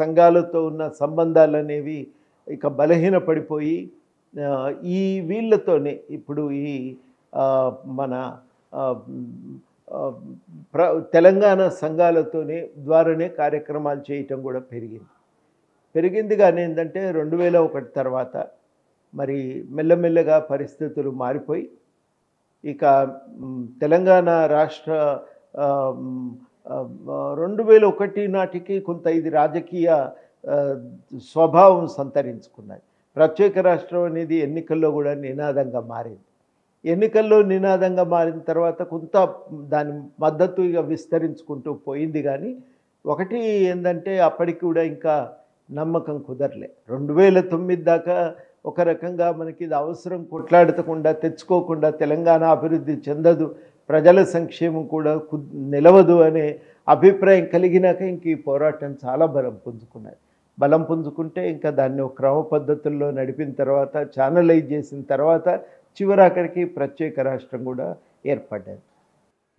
సంఘాలతో ఉన్న సంబంధాలు అనేవి ఇక బలహీనపడిపోయి ఈ వీళ్ళతోనే ఇప్పుడు ఈ మన తెలంగాణ సంఘాలతోనే ద్వారానే కార్యక్రమాలు చేయటం కూడా పెరిగింది. కానీ ఏంటంటే 2001 తర్వాత మరి మెల్లమెల్లగా పరిస్థితులు మారిపోయి ఇక తెలంగాణ రాష్ట్ర 2001 నాటికి కొంత ఇది రాజకీయ స్వభావం సంతరించుకున్నది. ప్రత్యేక రాష్ట్రం అనేది ఎన్నికల్లో కూడా నినాదంగా మారింది. ఎన్నికల్లో నినాదంగా మారిన తర్వాత కొంత దాని మద్దతు ఇక విస్తరించుకుంటూ పోయింది. కానీ ఒకటి ఏంటంటే అప్పటికి కూడా ఇంకా నమ్మకం కుదరలే. 2009 దాకా ఒక రకంగా మనకి ఇది అవసరం, కొట్లాడకుండా తెచ్చుకోకుండా తెలంగాణ అభివృద్ధి చెందదు, ప్రజల సంక్షేమం కూడా నిలవదు అనే అభిప్రాయం కలిగినాక ఇంక ఈ పోరాటం చాలా బలం పుంజుకుంటే ఇంకా దాన్ని ఒక క్రమ పద్ధతుల్లో నడిపిన తర్వాత, ఛానలైజ్ చేసిన తర్వాత చివరాఖరికి ప్రత్యేక రాష్ట్రం కూడా ఏర్పడ్డది.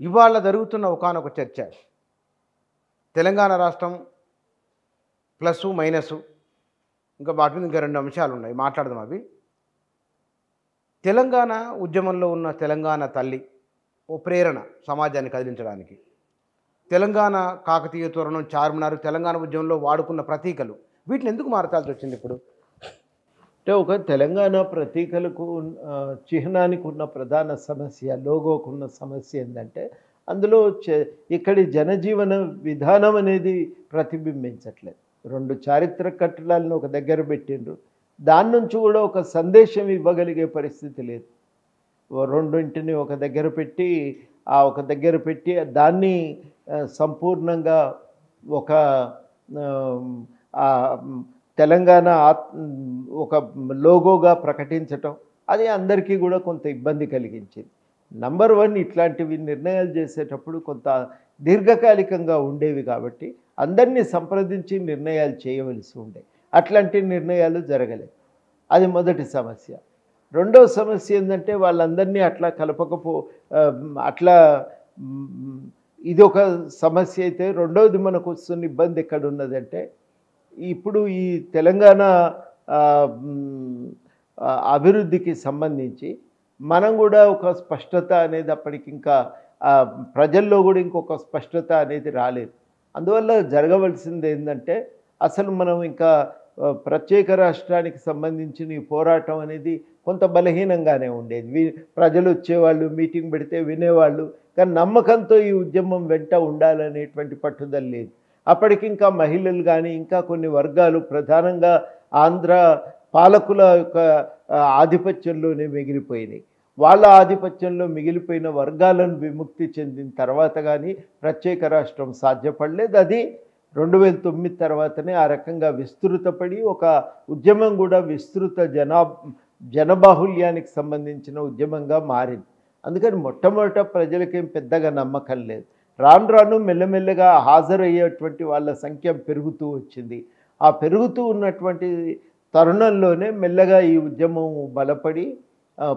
ఇవాళ జరుగుతున్న ఒకానొక చర్చ, తెలంగాణ రాష్ట్రం ప్లస్ మైనస్, ఇంకా వాటి మీద ఇంకా 2 అంశాలు ఉన్నాయి, మాట్లాడదాం. అవి తెలంగాణ ఉద్యమంలో ఉన్న తెలంగాణ తల్లి ఓ ప్రేరణ సమాజాన్ని కదిలించడానికి. తెలంగాణ కాకతీయ తోరణం, చార్మినార్ తెలంగాణ ఉద్యమంలో వాడుకున్న ప్రతీకలు వీటిని ఎందుకు మార్చాల్సి వచ్చింది ఇప్పుడు? అంటే ఒక తెలంగాణ ప్రతీకలకు చిహ్నానికి ఉన్న ప్రధాన సమస్య, లోగోకు ఉన్న సమస్య ఏంటంటే అందులో ఇక్కడి జనజీవన విధానం అనేది ప్రతిబింబించట్లేదు. 2 చారిత్రక కట్టడాలను ఒక దగ్గర పెట్టిండ్రు, దాని నుంచి కూడా ఒక సందేశం ఇవ్వగలిగే పరిస్థితి లేదు. రెండింటిని ఒక దగ్గర పెట్టి దాన్ని సంపూర్ణంగా ఒక తెలంగాణ ఒక లోగోగా ప్రకటించటం అది అందరికీ కూడా కొంత ఇబ్బంది కలిగించింది. నంబర్ 1, ఇట్లాంటివి నిర్ణయాలు చేసేటప్పుడు కొంత దీర్ఘకాలికంగా ఉండేవి కాబట్టి అందరినీ సంప్రదించి నిర్ణయాలు చేయవలసి ఉండే, అట్లాంటి నిర్ణయాలు జరగలేదు. అది మొదటి సమస్య. రెండవ సమస్య ఏంటంటే వాళ్ళందరినీ అట్లా అట్లా ఇది ఒక సమస్య అయితే, రెండవది మనకు వస్తున్న ఇబ్బంది ఎక్కడ ఉన్నదంటే ఇప్పుడు ఈ తెలంగాణ అభివృద్ధికి సంబంధించి మనం కూడా ఒక స్పష్టత అనేది అప్పటికి ఇంకా ప్రజల్లో కూడా ఇంకొక స్పష్టత అనేది రాలేదు. అందువల్ల జరగవలసింది ఏంటంటే అసలు మనం ఇంకా ప్రత్యేక రాష్ట్రానికి సంబంధించిన ఈ పోరాటం అనేది కొంత బలహీనంగానే ఉండేది. ప్రజలు వచ్చేవాళ్ళు, మీటింగ్ పెడితే వినేవాళ్ళు, కానీ నమ్మకంతో ఈ ఉద్యమం వెంట ఉండాలనేటువంటి పట్టుదల లేదు. అప్పటికి ఇంకా మహిళలు కానీ ఇంకా కొన్ని వర్గాలు ప్రధానంగా ఆంధ్ర పాలకుల యొక్క ఆధిపత్యంలోనే మిగిలిపోయినాయి. వాళ్ళ ఆధిపత్యంలో మిగిలిపోయిన వర్గాలను విముక్తి చెందిన తర్వాత కానీ ప్రత్యేక రాష్ట్రం సాధ్యపడలేదు. అది 2009 తర్వాతనే ఆ రకంగా విస్తృతపడి ఒక ఉద్యమం కూడా విస్తృత జనబాహుల్యానికి సంబంధించిన ఉద్యమంగా మారింది. అందుకని మొట్టమొదట ప్రజలకేం పెద్దగా నమ్మకం లేదు. రాను రాను మెల్లమెల్లగా హాజరయ్యేటువంటి వాళ్ళ సంఖ్య పెరుగుతూ వచ్చింది. ఆ పెరుగుతూ ఉన్నటువంటి తరుణంలోనే మెల్లగా ఈ ఉద్యమం బలపడి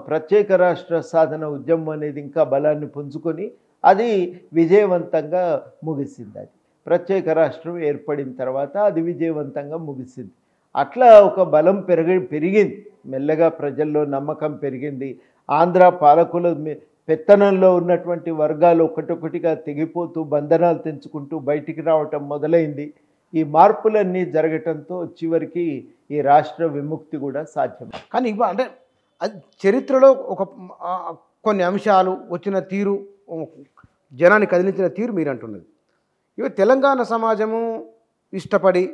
ప్రత్యేక రాష్ట్ర సాధన ఉద్యమం అనేది ఇంకా బలాన్ని పుంజుకొని అది విజయవంతంగా ముగిసింది. అది ప్రత్యేక రాష్ట్రం ఏర్పడిన తర్వాత అది విజయవంతంగా ముగిసింది. అట్లా ఒక బలం పెరిగింది, మెల్లగా ప్రజల్లో నమ్మకం పెరిగింది. ఆంధ్ర పాలకుల పెత్తనంలో ఉన్నటువంటి వర్గాలు ఒకటొకటిగా తెగిపోతూ బంధనాలు తెంచుకుంటూ బయటికి రావటం మొదలైంది. ఈ మార్పులన్నీ జరగటంతో చివరికి ఈ రాష్ట్ర విముక్తి కూడా సాధ్యం. కానీ అంటే అది చరిత్రలో ఒక కొన్ని అంశాలు వచ్చిన తీరు, జనాన్ని కదిలించిన తీరు మీరు అంటున్నది. ఇవి తెలంగాణ సమాజము ఇష్టపడి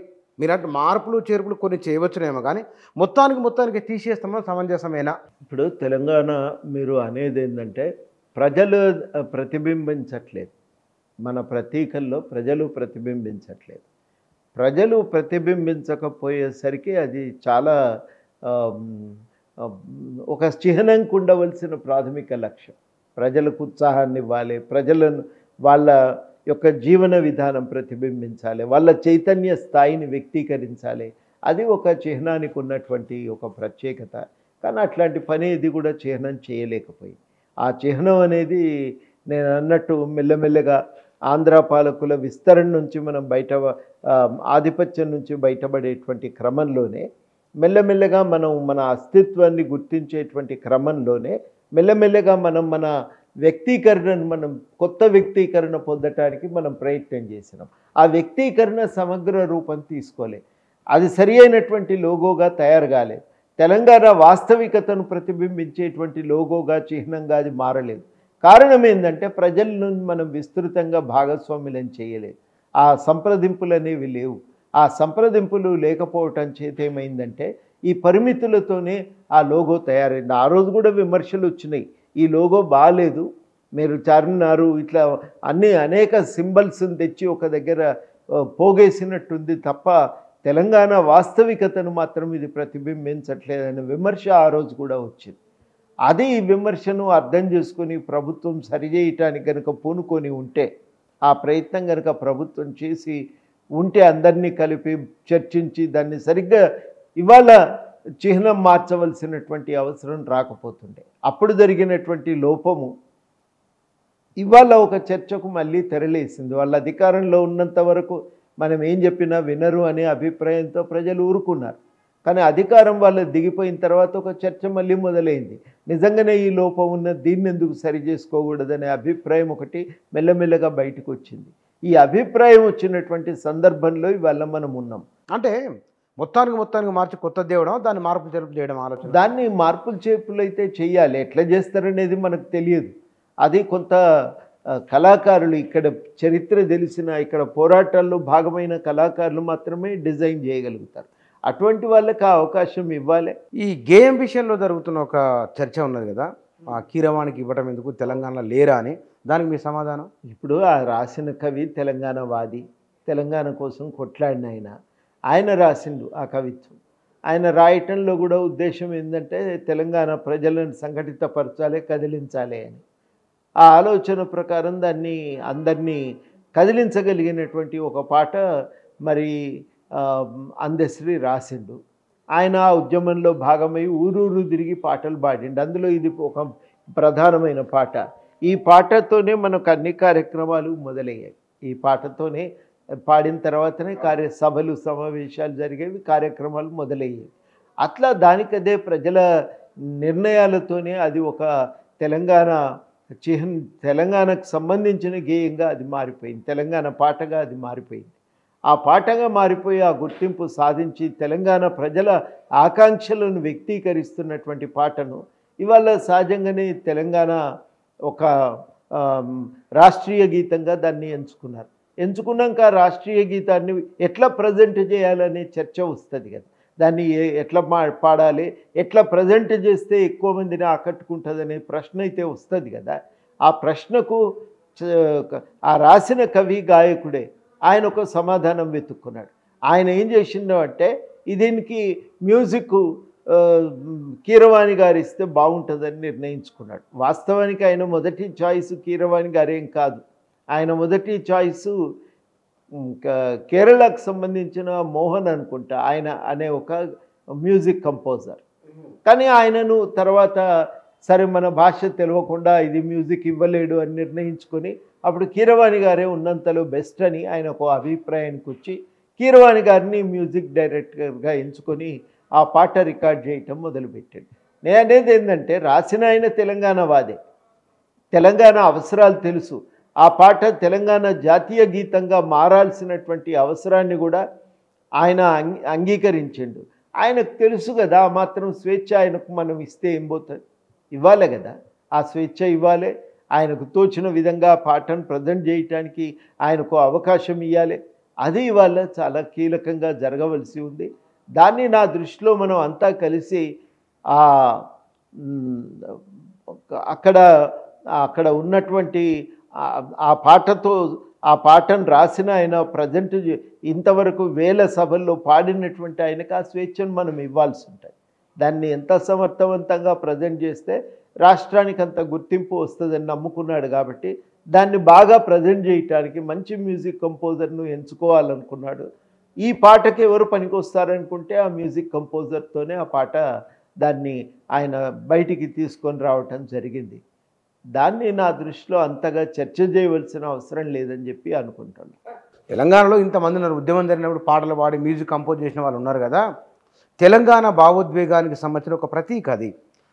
మీరంటే మార్పులు చేర్పులు కొన్ని చేయవచ్చునేమో, కానీ మొత్తానికి తీసేస్తామో సమంజసమేనా? ఇప్పుడు తెలంగాణ మీరు అనేది ఏంటంటే ప్రజలు ప్రతిబింబించట్లేదు, మన ప్రతీకల్లో ప్రజలు ప్రతిబింబించట్లేదు. ప్రజలు ప్రతిబింబించకపోయేసరికి అది చాలా ఒక చిహ్నంకు ఉండవలసిన ప్రాథమిక లక్ష్యం. ప్రజలకు ఉత్సాహాన్ని ఇవ్వాలి, ప్రజలను వాళ్ళ యొక్క జీవన విధానం ప్రతిబింబించాలి, వాళ్ళ చైతన్య స్థాయిని వ్యక్తీకరించాలి. అది ఒక చిహ్నానికి ఉన్నటువంటి ఒక ప్రత్యేకత. కానీ అట్లాంటి పని ఇది కూడా చిహ్నం చేయలేకపోయింది. ఆ చిహ్నం అనేది నేను అన్నట్టు మెల్లమెల్లగా ఆంధ్ర పాలకుల విస్తరణ నుంచి మనం ఆధిపత్యం నుంచి బయటపడేటువంటి క్రమంలోనే మెల్లమెల్లగా మనం మన అస్తిత్వాన్ని గుర్తించేటువంటి క్రమంలోనే మెల్లమెల్లగా మన వ్యక్తీకరణను కొత్త వ్యక్తీకరణ పొందటానికి మనం ప్రయత్నం చేసినాం. ఆ వ్యక్తీకరణ సమగ్ర రూపం తీసుకోలేదు, అది సరి అయినటువంటి లోగోగా తయారు కాలేదు. తెలంగాణ వాస్తవికతను ప్రతిబింబించేటువంటి లోగోగా చిహ్నంగా అది మారలేదు. కారణం ఏంటంటే ప్రజలను మనం విస్తృతంగా భాగస్వాములను చేయలేదు, ఆ సంప్రదింపులు అనేవి లేవు. ఆ సంప్రదింపులు లేకపోవటం చేత ఏమైందంటే ఈ పరిమితులతోనే ఆ లోగో తయారైంది. ఆ రోజు కూడా విమర్శలు వచ్చినాయి, ఈ లోగో బాగాలేదు, మీరు చార్మినారు ఇట్లా అనేక సింబల్స్ని తెచ్చి ఒక దగ్గర పోగేసినట్టుంది తప్ప తెలంగాణ వాస్తవికతను మాత్రం ఇది ప్రతిబింబించట్లేదనే విమర్శ ఆ రోజు కూడా వచ్చింది. అది ఈ విమర్శను అర్థం చేసుకొని ప్రభుత్వం సరిచేయటానికి కనుక పూనుకొని ఉంటే, ఆ ప్రయత్నం కనుక ప్రభుత్వం చేసి ఉంటే అందరినీ కలిపి చర్చించి దాన్ని సరిగ్గా ఇవాళ చిహ్నం మార్చవలసినటువంటి అవసరం రాకపోతుండే. అప్పుడు జరిగినటువంటి లోపము ఇవాళ ఒక చర్చకు మళ్ళీ తెరలేసింది. వాళ్ళ అధికారంలో ఉన్నంత వరకు మనం ఏం చెప్పినా వినరు అనే అభిప్రాయంతో ప్రజలు ఊరుకున్నారు. కానీ అధికారం వాళ్ళు దిగిపోయిన తర్వాత ఒక చర్చ మళ్ళీ మొదలైంది. నిజంగానే ఈ లోపం ఉన్న దీన్ని ఎందుకు సరి చేసుకోకూడదనే అభిప్రాయం ఒకటి మెల్లమెల్లగా బయటకు వచ్చింది. ఈ అభిప్రాయం వచ్చినటువంటి సందర్భంలో ఇవాళ మనం ఉన్నాం. అంటే మొత్తానికి మార్చి కొత్త తేవడం, దాన్ని మార్పు చేర్పు చేయడం ఆలోచన. దాన్ని మార్పులు చేర్పులు అయితే చెయ్యాలి. ఎట్లా చేస్తారనేది మనకు తెలియదు. అది కొంత కళాకారులు, ఇక్కడ చరిత్ర తెలిసిన, ఇక్కడ పోరాటాల్లో భాగమైన కళాకారులు మాత్రమే డిజైన్ చేయగలుగుతారు. అటువంటి వాళ్ళకి ఆ అవకాశం ఇవ్వాలి. ఈ గేయం విషయంలో జరుగుతున్న ఒక చర్చ ఉన్నది కదా, ఆ కీరవాణికి ఇవ్వడం ఎందుకు, తెలంగాణలో లేరా అని, దానికి మీ సమాధానం? ఇప్పుడు ఆ రాసిన కవి తెలంగాణ వాది, తెలంగాణ కోసం కొట్లాడిన ఆయన రాసిండు ఆ కవిత్వం. ఆయన రాయటంలో కూడా ఉద్దేశం ఏంటంటే తెలంగాణ ప్రజలను సంఘటితపరచాలి, కదిలించాలి అని. ఆ ఆలోచన ప్రకారం దాన్ని అందరినీ కదిలించగలిగినటువంటి ఒక పాట మరి అందశ్రీ రాసిండు. ఆయన ఆ ఉద్యమంలో భాగమై ఊరూరు తిరిగి పాటలు పాడిండు. అందులో ఇది ఒక ప్రధానమైన పాట. ఈ పాటతోనే మనకు అన్ని కార్యక్రమాలు మొదలయ్యాయి. ఈ పాటతోనే పాడిన తర్వాతనే సభలు సమావేశాలు జరిగేవి, కార్యక్రమాలు మొదలయ్యేవి. అట్లా దానికదే ప్రజల నిర్ణయాలతోనే అది ఒక తెలంగాణకు సంబంధించిన గేయంగా అది మారిపోయింది. తెలంగాణ పాటగా అది మారిపోయింది. ఆ పాటగా మారిపోయి ఆ గుర్తింపు సాధించి తెలంగాణ ప్రజల ఆకాంక్షలను వ్యక్తీకరిస్తున్నటువంటి పాటను ఇవాళ సహజంగానే తెలంగాణ ఒక రాష్ట్రీయ గీతంగా దాన్ని ఎంచుకున్నాక రాష్ట్రీయ గీతాన్ని ఎట్లా ప్రజెంట్ చేయాలనే చర్చ వస్తుంది కదా. దాన్ని ఎట్లా పాడాలి, ఎట్లా ప్రజెంట్ చేస్తే ఎక్కువ మందిని ఆకట్టుకుంటుందనే ప్రశ్న అయితే వస్తుంది కదా. ఆ ప్రశ్నకు ఆ రాసిన కవి గాయకుడే ఆయన ఒక సమాధానం వెతుక్కున్నాడు. ఆయన ఏం చేసిండు అంటే దీనికి మ్యూజిక్ కీరవాణి గారు ఇస్తే బాగుంటుందని నిర్ణయించుకున్నాడు. వాస్తవానికి ఆయన మొదటి చాయిస్ కీరవాణి గారేం కాదు. ఆయన మొదటి చాయిస్ కేరళకు సంబంధించిన మోహన్ అనుకుంటా, ఆయన అనే ఒక మ్యూజిక్ కంపోజర్. కానీ ఆయనను తర్వాత సరే మన భాష తెలియకుండా ఇది మ్యూజిక్ ఇవ్వలేడు అని నిర్ణయించుకొని అప్పుడు కీరవాణి గారే ఉన్నంతలో బెస్ట్ అని ఆయన ఒక అభిప్రాయానికి వచ్చి కీరవాణి గారిని మ్యూజిక్ డైరెక్టర్గా ఎంచుకొని ఆ పాట రికార్డ్ చేయటం మొదలుపెట్టాడు. నేను అనేది ఏంటంటే రాసిన ఆయన తెలంగాణ వాదే, తెలంగాణ అవసరాలు తెలుసు. ఆ పాట తెలంగాణ జాతీయ గీతంగా మారాల్సినటువంటి అవసరాన్ని కూడా ఆయన అంగీకరించిండు. ఆయనకు తెలుసు కదా, ఆ మాత్రం స్వేచ్ఛ ఆయనకు మనం ఇస్తే ఏం పోతుంది, ఇవ్వాలి కదా. ఆ స్వేచ్ఛ ఇవ్వాలి, ఆయనకు తోచిన విధంగా ఆ పాటను ప్రజెంట్ చేయటానికి ఆయనకు అవకాశం ఇవ్వాలి. అది ఇవాళ చాలా కీలకంగా జరగవలసి ఉంది. దాన్ని నా దృష్టిలో మనం అంతా కలిసి అక్కడ ఉన్నటువంటి ఆ పాటను రాసిన ఆయన ప్రజెంట్ ఇంతవరకు వేల సభల్లో పాడినటువంటి ఆయనకు ఆ స్వేచ్ఛను మనం ఇవ్వాల్సి ఉంటుంది. దాన్ని ఎంత సమర్థవంతంగా ప్రజెంట్ చేస్తే రాష్ట్రానికి అంత గుర్తింపు వస్తుందని నమ్ముకున్నాడు. కాబట్టి దాన్ని బాగా ప్రజెంట్ చేయటానికి మంచి మ్యూజిక్ కంపోజర్ను ఎంచుకోవాలనుకున్నాడు. ఈ పాటకి ఎవరు పనికి వస్తారనుకుంటే ఆ మ్యూజిక్ కంపోజర్తోనే ఆ పాట దాన్ని ఆయన బయటికి తీసుకొని రావటం జరిగింది. దాన్ని నా దృష్టిలో అంతగా చర్చ చేయవలసిన అవసరం లేదని చెప్పి అనుకుంటాను. తెలంగాణలో ఇంతమంది ఉన్నారు, ఉద్యమం జరిగినప్పుడు పాటలు పాడి మ్యూజిక్ కంపోజ్ చేసిన వాళ్ళు ఉన్నారు కదా. తెలంగాణ భావోద్వేగానికి సంబంధించిన ఒక ప్రతీక అది.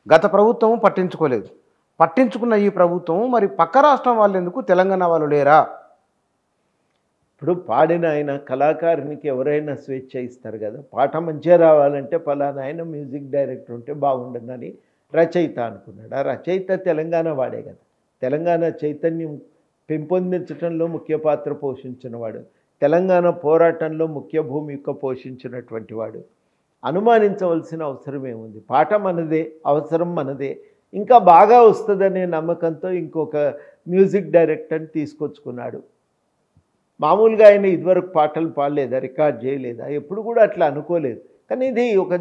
గత ప్రభుత్వం పట్టించుకోలేదు, పట్టించుకున్న ఈ ప్రభుత్వం మరి పక్క రాష్ట్రం వాళ్ళు ఎందుకు, తెలంగాణ వాళ్ళు లేరా? ఇప్పుడు పాడిన ఆయన కళాకారునికి ఎవరైనా స్వేచ్ఛ ఇస్తారు కదా. పాట మంచిగా రావాలంటే ఫలానా ఆయన మ్యూజిక్ డైరెక్టర్ ఉంటే బాగుంటుందని రచయిత అనుకున్నాడు. ఆ రచయిత తెలంగాణ వాడే కదా. తెలంగాణ చైతన్యం పెంపొందించడంలో ముఖ్య పాత్ర పోషించిన వాడు, తెలంగాణ పోరాటంలో ముఖ్య భూమిక పోషించినటువంటి వాడు. అనుమానించవలసిన అవసరం ఏముంది? పాట మనదే, అవసరం మనదే. ఇంకా బాగా వస్తుందనే నమ్మకంతో ఇంకొక మ్యూజిక్ డైరెక్టర్ని తీసుకొచ్చుకున్నాడు. మామూలుగా ఆయన ఇదివరకు పాటలు పాడలేదా, రికార్డ్ చేయలేదా? ఎప్పుడు కూడా అట్లా అనుకోలేదు. కానీ ఇది ఒక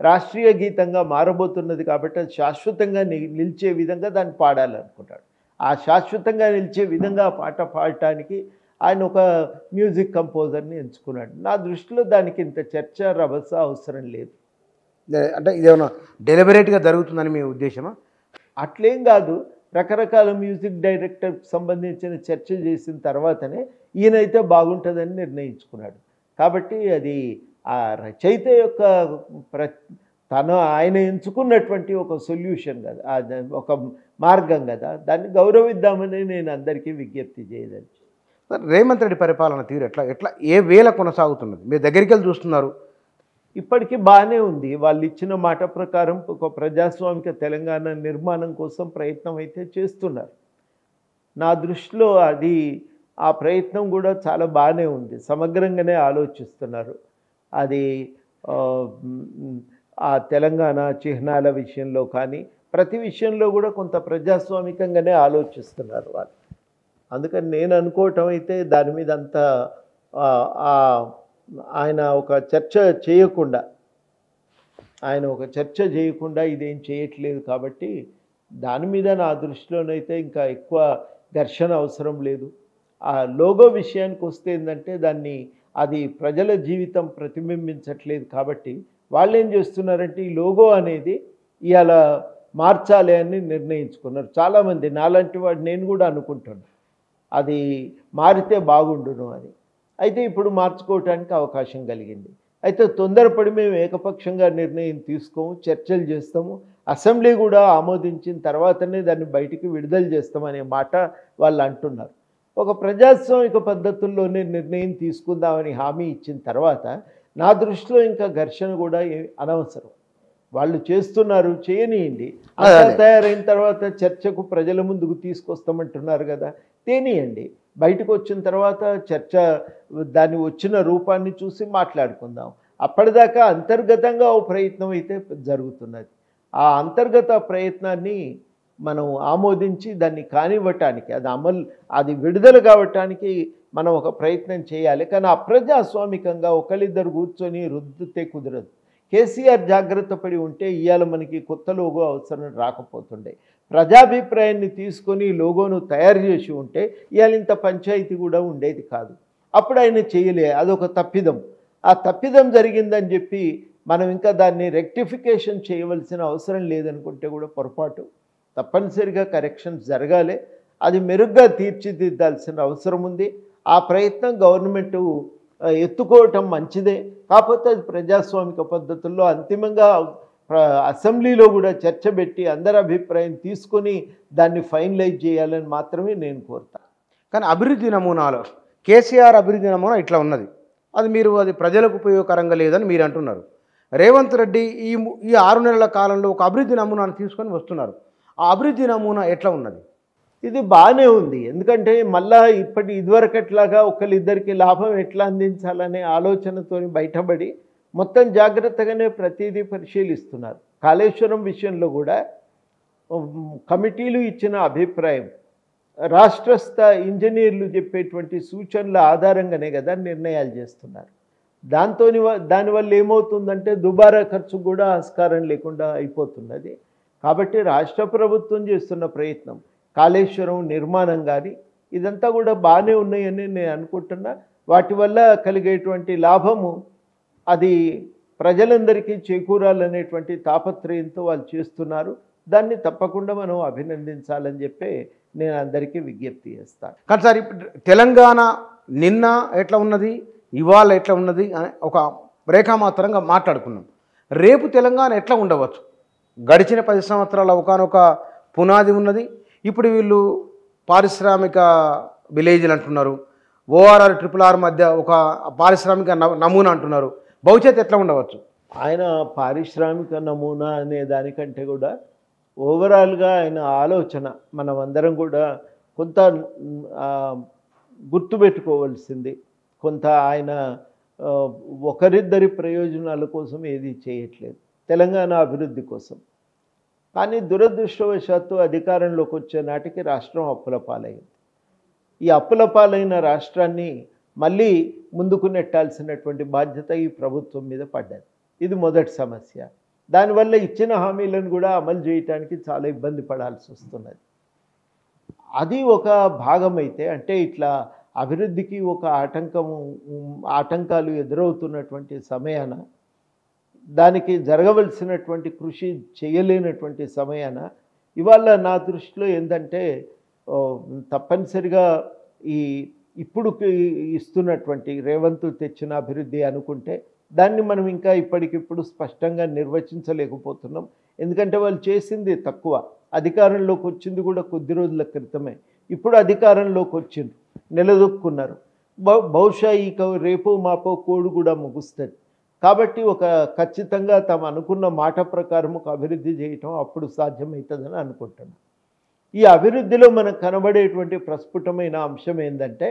రాష్ట్రీయ గీతంగా మారబోతున్నది కాబట్టి అది శాశ్వతంగా నిలిచే విధంగా దాన్ని పాడాలనుకుంటాడు. ఆ శాశ్వతంగా నిలిచే విధంగా ఆ పాట పాడటానికి ఆయన ఒక మ్యూజిక్ కంపోజర్ని ఎంచుకున్నాడు. నా దృష్టిలో దానికి ఇంత చర్చ రభస అవసరం లేదు. అంటే ఇదేమన్నా డెలిబరేట్గా జరుగుతుందని మీ ఉద్దేశమా? అట్లేం కాదు. రకరకాల మ్యూజిక్ డైరెక్టర్కి సంబంధించిన చర్చ చేసిన తర్వాతనే ఈయనైతే బాగుంటుందని నిర్ణయించుకున్నాడు. కాబట్టి అది ఆ రచయిత యొక్క ఆయన ఎంచుకున్నటువంటి ఒక సొల్యూషన్ కదా, ఒక మార్గం కదా. దాన్ని గౌరవిద్దామని నేను అందరికీ విజ్ఞప్తి చేయదలిచి. రేవంత్ రెడ్డి పరిపాలన తీరు ఎట్లా ఏ వేళ కొనసాగుతున్నది? మీరు దగ్గరికి వెళ్ళి చూస్తున్నారు, ఇప్పటికీ బాగానే ఉంది. వాళ్ళు ఇచ్చిన మాట ప్రకారం ఒక ప్రజాస్వామిక తెలంగాణ నిర్మాణం కోసం ప్రయత్నం అయితే చేస్తున్నారు. నా దృష్టిలో అది ఆ ప్రయత్నం కూడా చాలా బాగానే ఉంది. సమగ్రంగానే ఆలోచిస్తున్నారు. అది ఆ తెలంగాణ చిహ్నాల విషయంలో కానీ ప్రతి విషయంలో కూడా కొంత ప్రజాస్వామికంగానే ఆలోచిస్తున్నారు వాళ్ళు. అందుకని నేను అనుకోవటం అయితే దాని మీద అంత ఆయన ఒక చర్చ చేయకుండా ఇదేం చేయట్లేదు కాబట్టి దాని మీద నా దృష్టిలోనైతే ఇంకా ఎక్కువ ఘర్షణ అవసరం లేదు. ఆ లోగో విషయానికి వస్తే ఏంటంటే అది ప్రజల జీవితం ప్రతిబింబించట్లేదు కాబట్టి వాళ్ళు ఏం చేస్తున్నారంటే ఈ లోగో అనేది ఇవాళ మార్చాలి అని నిర్ణయించుకున్నారు చాలామంది. నాలాంటి వాడు నేను కూడా అనుకుంటున్నాను అది మారితే బాగుండును అని. అయితే ఇప్పుడు మార్చుకోవటానికి అవకాశం కలిగింది. అయితే తొందరపడి మేము ఏకపక్షంగా నిర్ణయం తీసుకోము, చర్చలు చేస్తాము, అసెంబ్లీ కూడా ఆమోదించిన తర్వాతనే దాన్ని బయటికి విడుదల చేస్తామనే మాట వాళ్ళు అంటున్నారు. ఒక ప్రజాస్వామిక పద్ధతుల్లోనే నిర్ణయం తీసుకుందామని హామీ ఇచ్చిన తర్వాత నా దృష్టిలో ఇంకా ఘర్షణ కూడా అనవసరం. వాళ్ళు చేస్తున్నారు, చేయనియండి. అలా తయారైన తర్వాత చర్చకు ప్రజల ముందుకు తీసుకొస్తామంటున్నారు కదా, తేనియండి. బయటకు వచ్చిన తర్వాత చర్చ దాని వచ్చిన రూపాన్ని చూసి మాట్లాడుకుందాం. అప్పటిదాకా అంతర్గతంగా ఓ ప్రయత్నం అయితే జరుగుతున్నది. ఆ అంతర్గత ప్రయత్నాన్ని మనం ఆమోదించి దాన్ని కానివ్వటానికి అది విడుదల కావటానికి మనం ఒక ప్రయత్నం చేయాలి. కానీ అప్రజాస్వామికంగా ఒకళ్ళిద్దరు కూర్చొని రుద్దితే కుదరదు. కేసీఆర్ జాగ్రత్త పడి ఉంటే ఇవాళ మనకి కొత్త లోగో అవసరం రాకపోతుండే. ప్రజాభిప్రాయాన్ని తీసుకొని లోగోను తయారు చేసి ఉంటే ఇవాళ ఇంత పంచాయతీ కూడా ఉండేది కాదు. అప్పుడు ఆయన చేయలే, అదొక తప్పిదం. ఆ తప్పిదం జరిగిందని చెప్పి మనం ఇంకా దాన్ని రెక్టిఫికేషన్ చేయవలసిన అవసరం లేదనుకుంటే కూడా పొరపాటు. తప్పనిసరిగా కరెక్షన్స్ జరగాలి. అది మెరుగ్గా తీర్చిదిద్దాల్సిన అవసరం ఉంది. ఆ ప్రయత్నం గవర్నమెంటు ఎత్తుకోవటం మంచిదే. కాకపోతే అది ప్రజాస్వామిక పద్ధతుల్లో అంతిమంగా అసెంబ్లీలో కూడా చర్చ పెట్టి అందరి అభిప్రాయం తీసుకొని దాన్ని ఫైనలైజ్ చేయాలని మాత్రమే నేను కోరుతాను. కానీ అభివృద్ధి నమూనాలో కేసీఆర్ అభివృద్ధి నమూనా ఇట్లా ఉన్నది, అది ప్రజలకు ఉపయోగకరంగా లేదని మీరు అంటున్నారు. రేవంత్ రెడ్డి ఈ 6 నెలల కాలంలో ఒక అభివృద్ధి నమూనాను తీసుకొని వస్తున్నారు. ఆ అభివృద్ధి నమూనా ఎట్లా ఉన్నది? ఇది బాగానే ఉంది. ఎందుకంటే మళ్ళా ఇదివరకట్లాగా ఒకళ్ళిద్దరికి లాభం ఎట్లా అందించాలనే ఆలోచనతో బయటపడి మొత్తం జాగ్రత్తగానే ప్రతిదీ పరిశీలిస్తున్నారు. కాళేశ్వరం విషయంలో కూడా కమిటీలు ఇచ్చిన అభిప్రాయం, రాష్ట్ర స్థాయి ఇంజనీర్లు చెప్పేటువంటి సూచనల ఆధారంగానే కదా నిర్ణయాలు చేస్తున్నారు. దానివల్ల ఏమవుతుందంటే దుబారా ఖర్చు కూడా ఆస్కారం లేకుండా అయిపోతున్నది. కాబట్టి రాష్ట్ర ప్రభుత్వం చేస్తున్న ప్రయత్నం కాళేశ్వరం నిర్మాణం కానీ ఇదంతా కూడా బాగానే ఉన్నాయని నేను అనుకుంటున్నా. వాటి వల్ల కలిగేటువంటి లాభము అది ప్రజలందరికీ చేకూరాలనేటువంటి తాపత్రయంతో వాళ్ళు చేస్తున్నారు. దాన్ని తప్పకుండా మనం అభినందించాలని చెప్పి నేను అందరికీ విజ్ఞప్తి చేస్తాను. కానీ సార్, ఇప్పుడు తెలంగాణ నిన్న ఎట్లా ఉన్నది, ఇవాళ ఎట్లా ఉన్నది అని ఒక రేఖామాత్రంగా మాట్లాడుకున్నాం. రేపు తెలంగాణ ఎట్లా ఉండవచ్చు? గడిచిన 10 సంవత్సరాల ఒకనొక పునాది ఉన్నది. ఇప్పుడు వీళ్ళు పారిశ్రామిక విలేజ్లు అంటున్నారు, ORR RRR మధ్య ఒక పారిశ్రామిక నమూనా అంటున్నారు. భవిష్యత్తు ఎట్లా ఉండవచ్చు? ఆయన పారిశ్రామిక నమూనా అనే దానికంటే కూడా ఓవరాల్గా ఆయన ఆలోచన మనం అందరం కూడా కొంత గుర్తుపెట్టుకోవాల్సింది. కొంత ఆయన ఒకరిద్దరి ప్రయోజనాల కోసం ఏది చేయట్లేదు, తెలంగాణ అభివృద్ధి కోసం. కానీ దురదృష్టవశాత్తు అధికారంలోకి వచ్చే నాటికి రాష్ట్రం అప్పుల పాలైంది. ఈ అప్పుల పాలైన రాష్ట్రాన్ని మళ్ళీ ముందుకు నెట్టాల్సినటువంటి బాధ్యత ఈ ప్రభుత్వం మీద పడ్డది. ఇది మొదటి సమస్య. దానివల్ల ఇచ్చిన హామీలను కూడా అమలు చేయడానికి చాలా ఇబ్బంది పడాల్సి వస్తున్నది. అది ఒక భాగమైతే, అంటే ఇట్లా అభివృద్ధికి ఒక ఆటంకాలు ఎదురవుతున్నటువంటి సమయాన, దానికి జరగవలసినటువంటి కృషి చేయలేనటువంటి సమయాన ఇవాళ నా దృష్టిలో ఏంటంటే తప్పనిసరిగా ఇప్పుడు ఇస్తున్నటువంటి రేవంత్ తెచ్చిన అభివృద్ధి అనుకుంటే దాన్ని మనం ఇంకా ఇప్పటికిప్పుడు స్పష్టంగా నిర్వచించలేకపోతున్నాం. ఎందుకంటే వాళ్ళు చేసింది తక్కువ, అధికారంలోకి వచ్చింది కూడా కొద్ది రోజుల క్రితమే. ఇప్పుడు అధికారంలోకి వచ్చింది, నిలదొక్కున్నారు. బహుశా రేపు మాపో కోడు కూడా ముగుస్తుంది. కాబట్టి ఒక ఖచ్చితంగా తాము అనుకున్న మాట ప్రకారం ఒక అభివృద్ధి చేయటం అప్పుడు సాధ్యమవుతుందని అనుకుంటున్నాను. ఈ అభివృద్ధిలో మనకు కనబడేటువంటి ప్రస్ఫుటమైన అంశం ఏంటంటే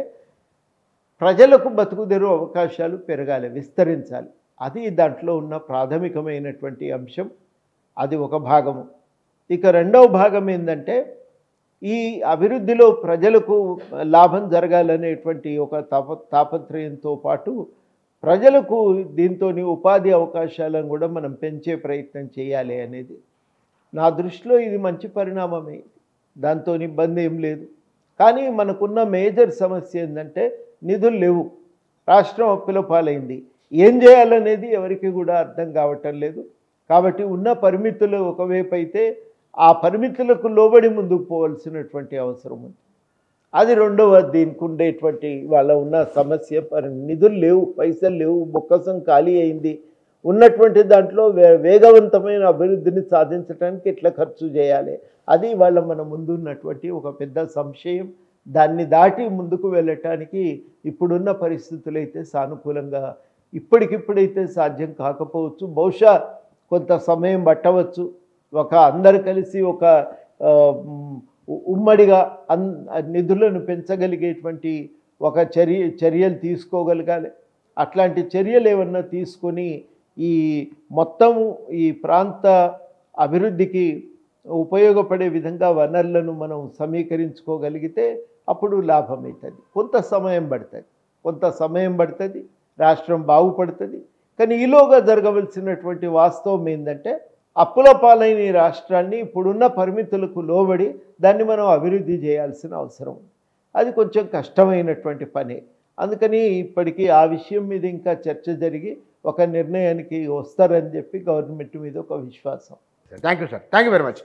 ప్రజలకు బతుకుదెరువు అవకాశాలు పెరగాలి, విస్తరించాలి. అది దాంట్లో ఉన్న ప్రాథమికమైనటువంటి అంశం. అది ఒక భాగము. ఇక రెండవ భాగం ఏంటంటే ఈ అభివృద్ధిలో ప్రజలకు లాభం జరగాలనేటువంటి ఒక తాపత్రయంతో పాటు ప్రజలకు దీంతో ఉపాధి అవకాశాలను కూడా మనం పెంచే ప్రయత్నం చేయాలి అనేది నా దృష్టిలో ఇది మంచి పరిణామమే. దాంతో ఇబ్బంది ఏం లేదు. కానీ మనకున్న మేజర్ సమస్య ఏంటంటే నిధులు లేవు. రాష్ట్రం అప్పుల పాలైంది. ఏం చేయాలనేది ఎవరికి కూడా అర్థం కావటం లేదు. కాబట్టి ఉన్న పరిమితులు ఒకవైపు అయితే ఆ పరిమితులకు లోబడి ముందుకు పోవాల్సినటువంటి అవసరం ఉంది. అది రెండవ దీనికి ఉండేటువంటి వాళ్ళ ఉన్న సమస్య. నిధులు లేవు, పైసలు లేవు, బొక్కసం ఖాళీ అయింది. ఉన్నటువంటి దాంట్లో వేగవంతమైన అభివృద్ధిని సాధించడానికి ఎట్లా ఖర్చు చేయాలి, అది వాళ్ళ మన ముందున్నటువంటి ఒక పెద్ద సంశయం. దాన్ని దాటి ముందుకు వెళ్ళటానికి ఇప్పుడున్న పరిస్థితులు అయితే సానుకూలంగా ఇప్పటికిప్పుడైతే సాధ్యం కాకపోవచ్చు. బహుశా కొంత సమయం పట్టవచ్చు. అందరు కలిసి ఒక ఉమ్మడిగా నిధులను పెంచగలిగేటువంటి ఒక చర్యలు తీసుకోగలగాలి. అట్లాంటి చర్యలు ఏమన్నా తీసుకొని ఈ మొత్తం ఈ ప్రాంత అభివృద్ధికి ఉపయోగపడే విధంగా వనరులను మనం సమీకరించుకోగలిగితే అప్పుడు లాభం అవుతుంది. కొంత సమయం పడుతుంది, రాష్ట్రం బాగుపడుతుంది. కానీ ఈలోగా జరగవలసినటువంటి వాస్తవం ఏంటంటే అప్పుల పాలైన ఈ రాష్ట్రాన్ని ఇప్పుడున్న పరిమితులకు లోబడి దాన్ని మనం అభివృద్ధి చేయాల్సిన అవసరం ఉంది. అది కొంచెం కష్టమైనటువంటి పని. అందుకని ఇప్పటికీ ఆ విషయం మీద ఇంకా చర్చ జరిగి ఒక నిర్ణయానికి వస్తారని చెప్పి గవర్నమెంట్ మీద ఒక విశ్వాసం. Thank you sir. Thank you very much.